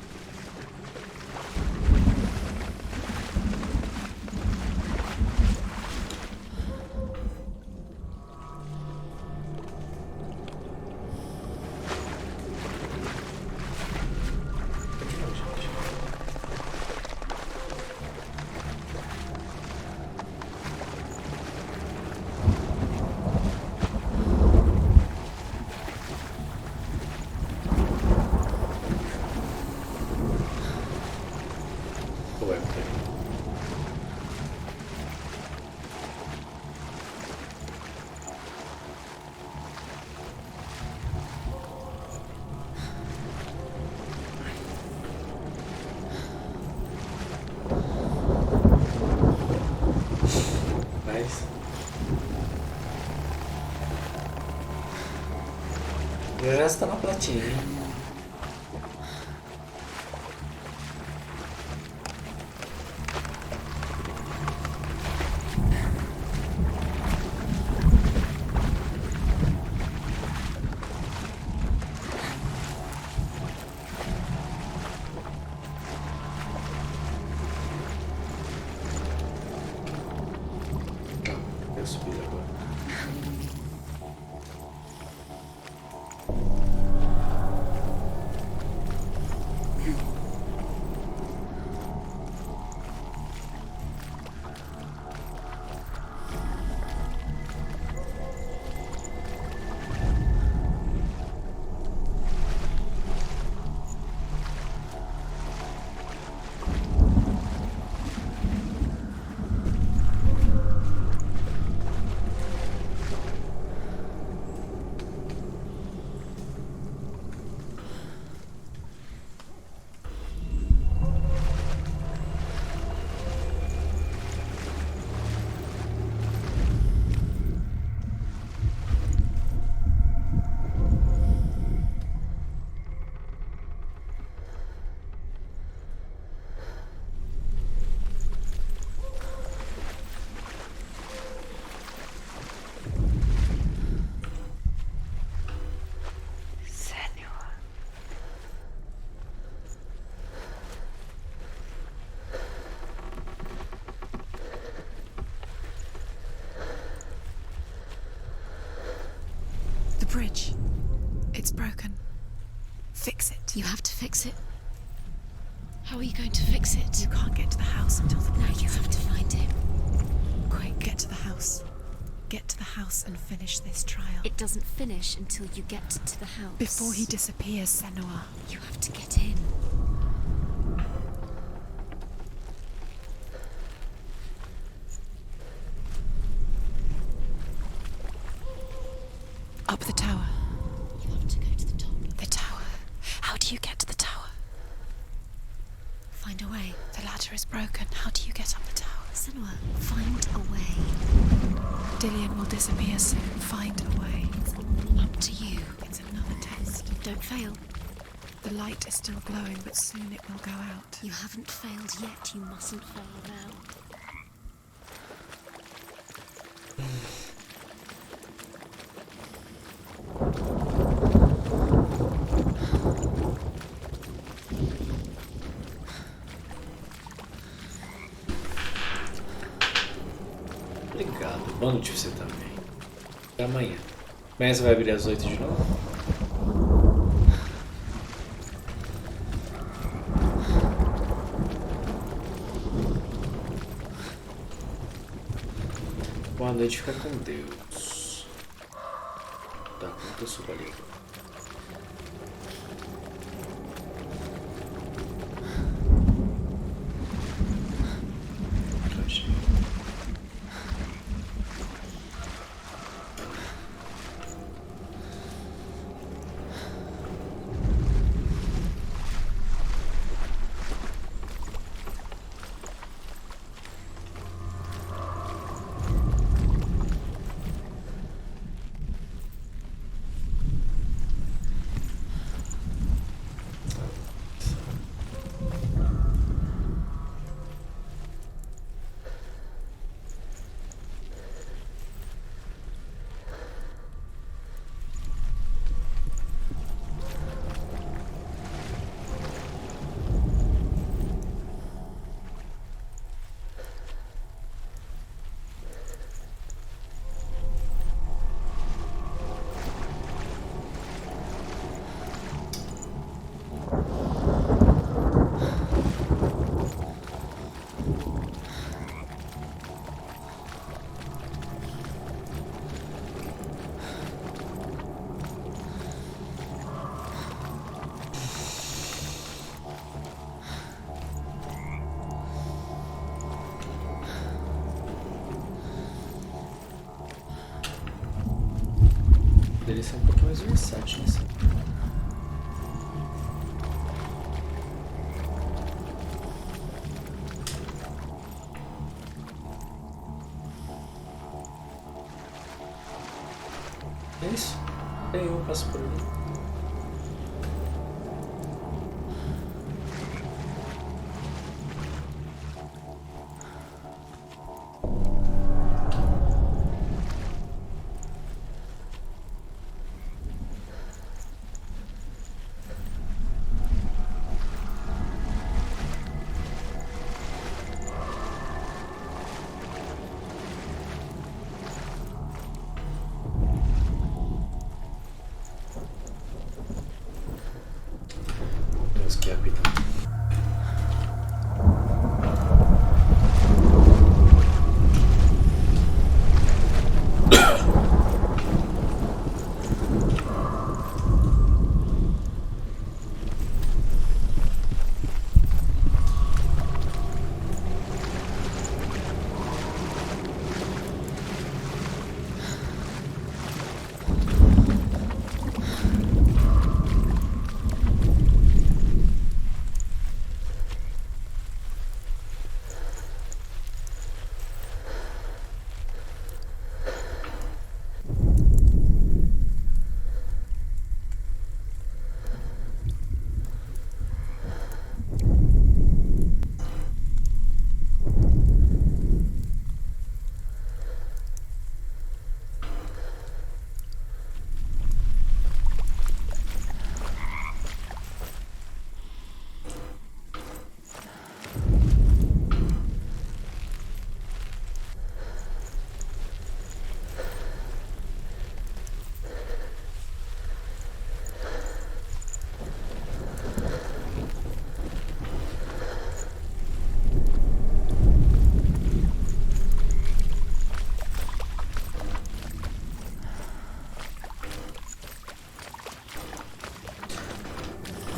Pô, é muito. Mas... já está na platina, hein? Eu subi agora. The bridge. It's broken. Fix it. You have to fix it. How are you going to fix it? You can't get to the house until the No, bridge. you have to find him. Quick, get to the house. Get to the house and finish this trial. It doesn't finish until you get to the house. Before he disappears, Senua. You have to get in. Up the tower. You have to go to the top. The tower. How do you get to the tower? Find a way. The ladder is broken. How do you get up the tower? Senua, find a way. Dillian will disappear soon. Find a way. It's up to you. It's another test. Don't fail. The light is still glowing, but soon it will go out. You haven't failed yet. You mustn't fail now. Obrigado. Boa noite pra você também. Até amanhã. Amanhã você vai abrir às 8 de novo? Boa noite, fica com Deus. Tá, como que eu subo ali? Poderia ser um pouquinho mais versátil nessa. É isso. Bem, eu passo por ali. Deus que habita.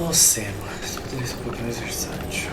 Oh, Senua, isso poderia ser um pouquinho mais versátil.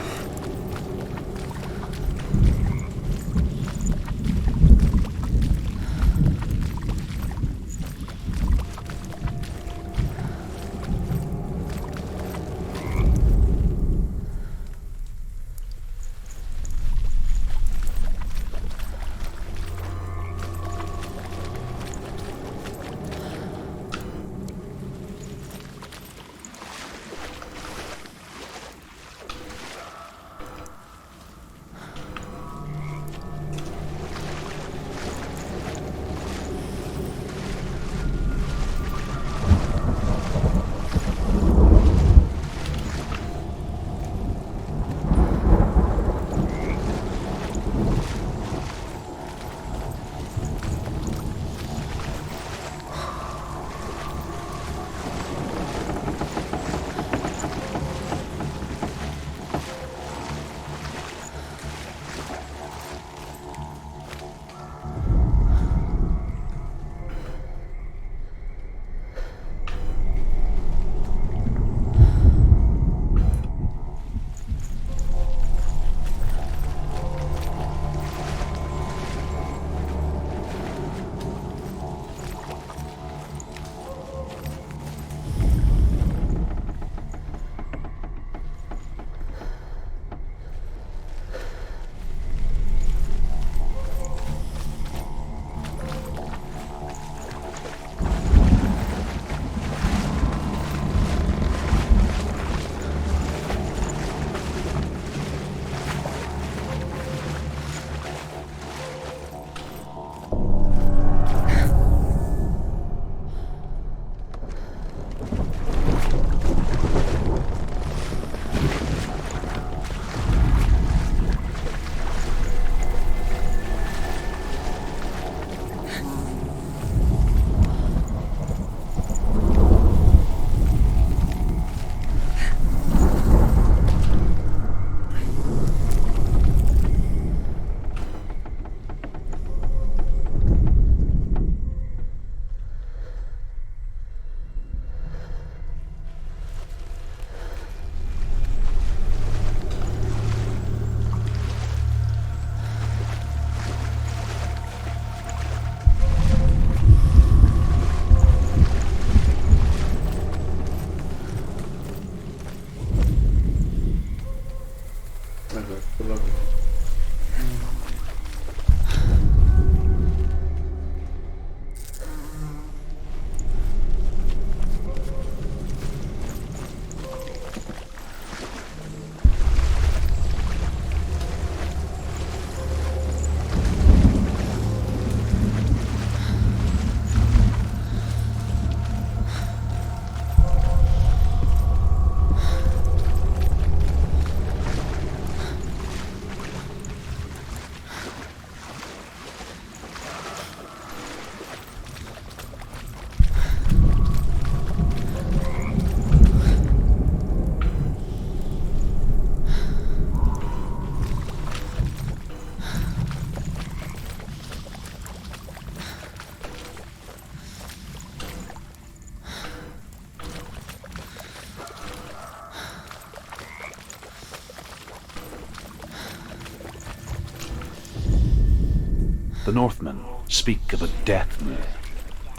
The Northmen speak of a death moon,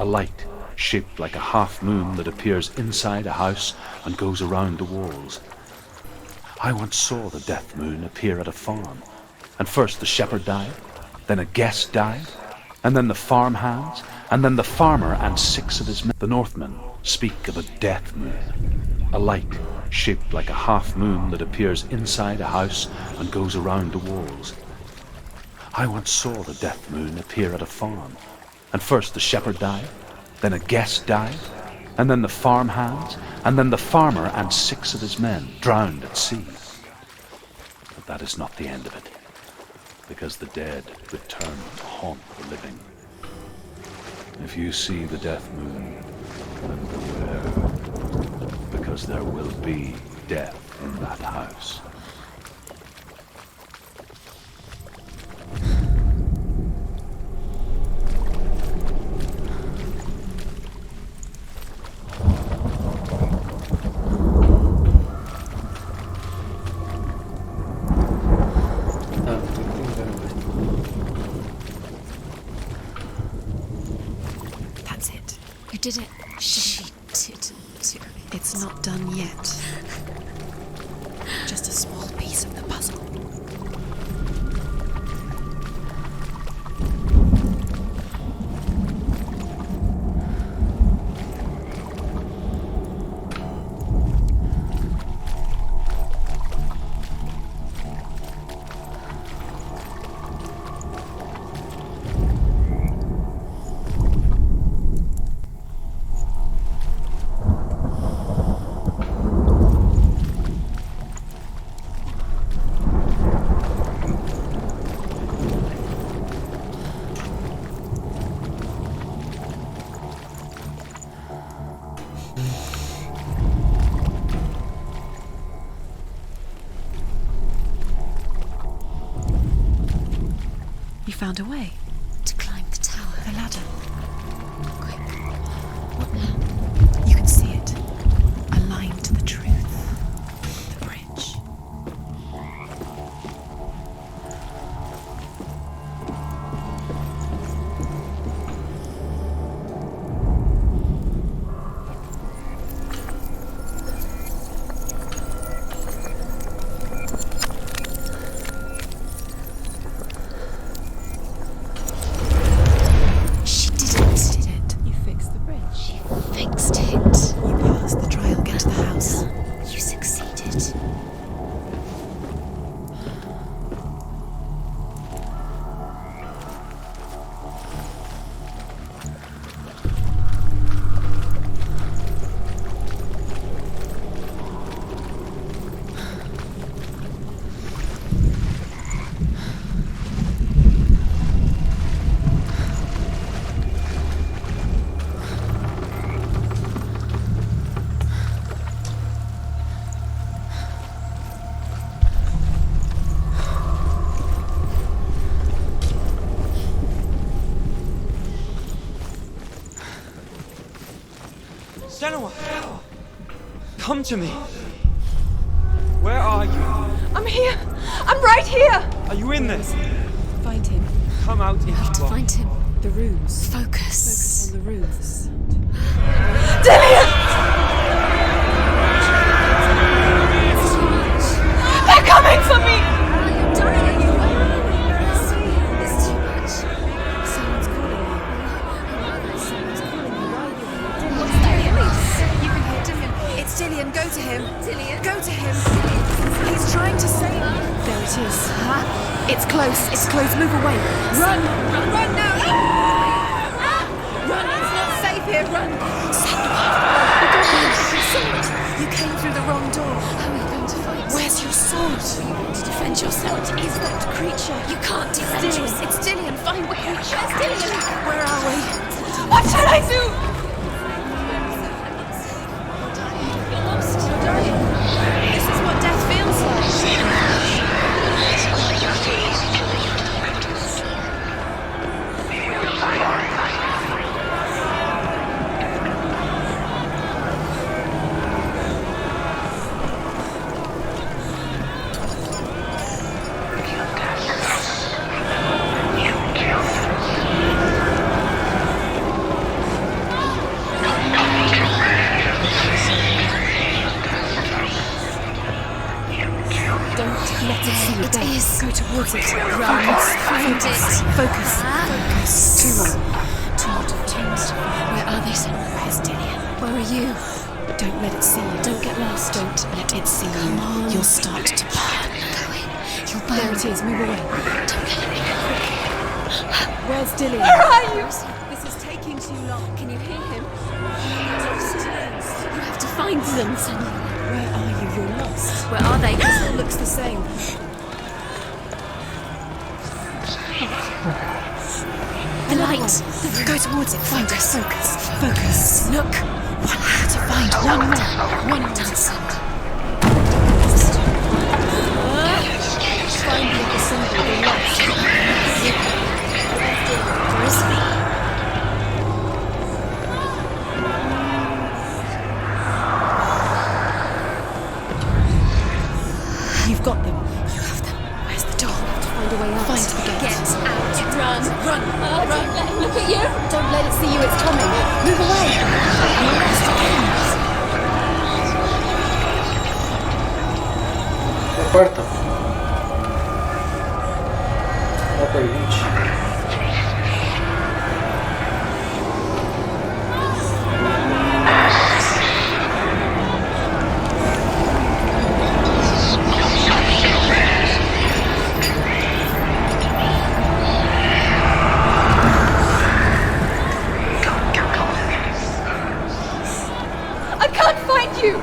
a light shaped like a half moon that appears inside a house and goes around the walls. I once saw the death moon appear at a farm, and first the shepherd died, then a guest died, and then the farmhands, and then the farmer and 6 of his men. The Northmen speak of a death moon, a light shaped like a half moon that appears inside a house and goes around the walls. I once saw the death moon appear at a farm, and first the shepherd died, then a guest died, and then the farmhands, and then the farmer and 6 of his men drowned at sea. But that is not the end of it, because the dead return to haunt the living. If you see the death moon, then beware, because there will be death in that house. That's it. You did it. She did. It's not done yet. Just a small piece of the puzzle. You found a way To climb the tower. the ladder. Quick. What now? You can see it. A line to the truth. The bridge. She did it. You fixed the bridge. She fixed it. You passed the trial, get to the house. You succeeded. Senua! Come to me! Where are you? I'm here! I'm right here! Are you in this? Find him. Come out if you To are. find him. The runes. Focus. On the runes. They're coming for me! You're dying. It's too much. Someone's calling you. Someone's calling you. What's that? You can hear Dillian. It's Dillian. Go to him. Dillian? Go to him. He's trying to save me. There it is. It's close. It's close. Move away. Run! Run now! Run! It's not safe here. Run! You came through the wrong door. How are you going to fight? Where's your sword? To defend yourself. What is that creature? You can't defend yourself. It's Dillian. Find the creature. It's Dillian. Where are we? What shall I do? You're lost. This is what death feels like. towards it. Run. Find it. Focus. Two more. Where are they, Senua? Where's Dillian? Where are you? Don't let it see you. Don't get lost. Don't let it see you. You'll start to burn. You'll burn. There it is. Move away. Don't let it be. Where's Dillian? Where are you? This is taking too long. Can you hear him? You have to find them, Senua. Where are you? You're lost. Where are they? It looks the same. The light. Go towards it. Find us. Focus. Look. One more to find. One more. Find the other symbol. The light. Where is he? You've got them. You have them. Where's the door? Find a way out. Find the gate. Get out. Run. Don't let him look at you. Don't let it see you. It's coming. Move away. You're lost again. A porta. Uma pergunta. I can't find you.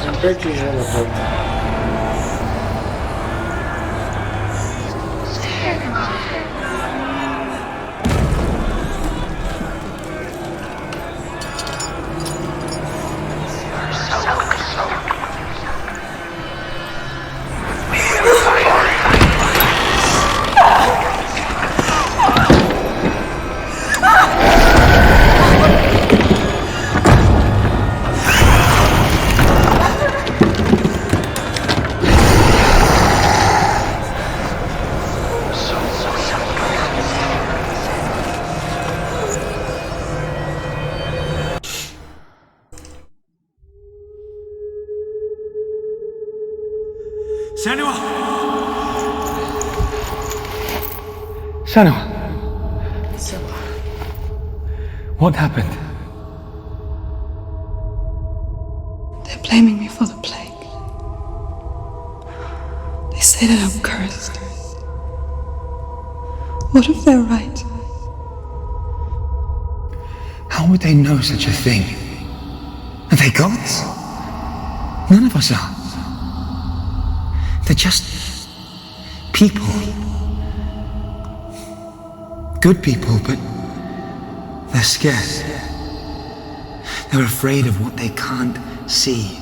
Sempre que joga a porta. Senua! What happened? They're blaming me for the plague. They say that I'm cursed. What if they're right? How would they know such a thing? Are they gods? None of us are. They're just people. Good people, but they're scared. They're afraid of what they can't see.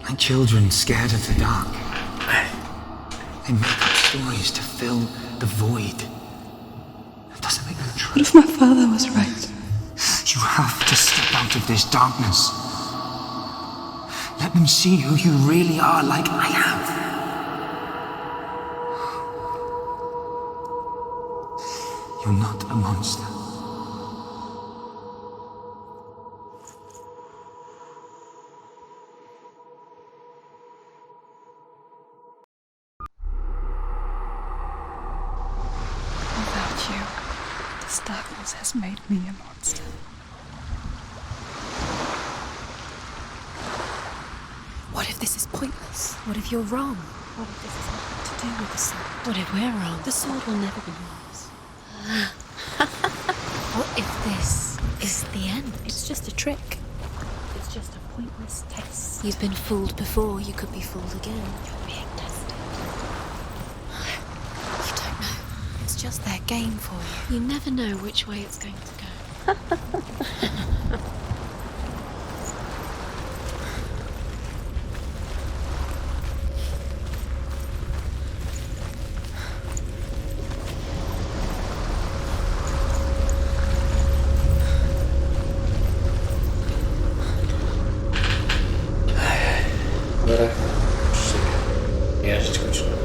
Like children scared of the dark. They make up stories to fill the void. That doesn't make them true. What if my father was right? You have to step out of this darkness. Let them see who you really are, like I have. You're not a monster. Without you, this darkness has made me a monster. What if this is pointless? What if you're wrong? What if this has nothing to do with the sword? What if we're wrong? The sword will never be yours. What if this is the end? It's just a trick. It's just a pointless test. You've been fooled before, you could be fooled again. You're being tested. You don't know. It's just their game for you. You never know which way it's going to go. Agora chega. E a gente continua.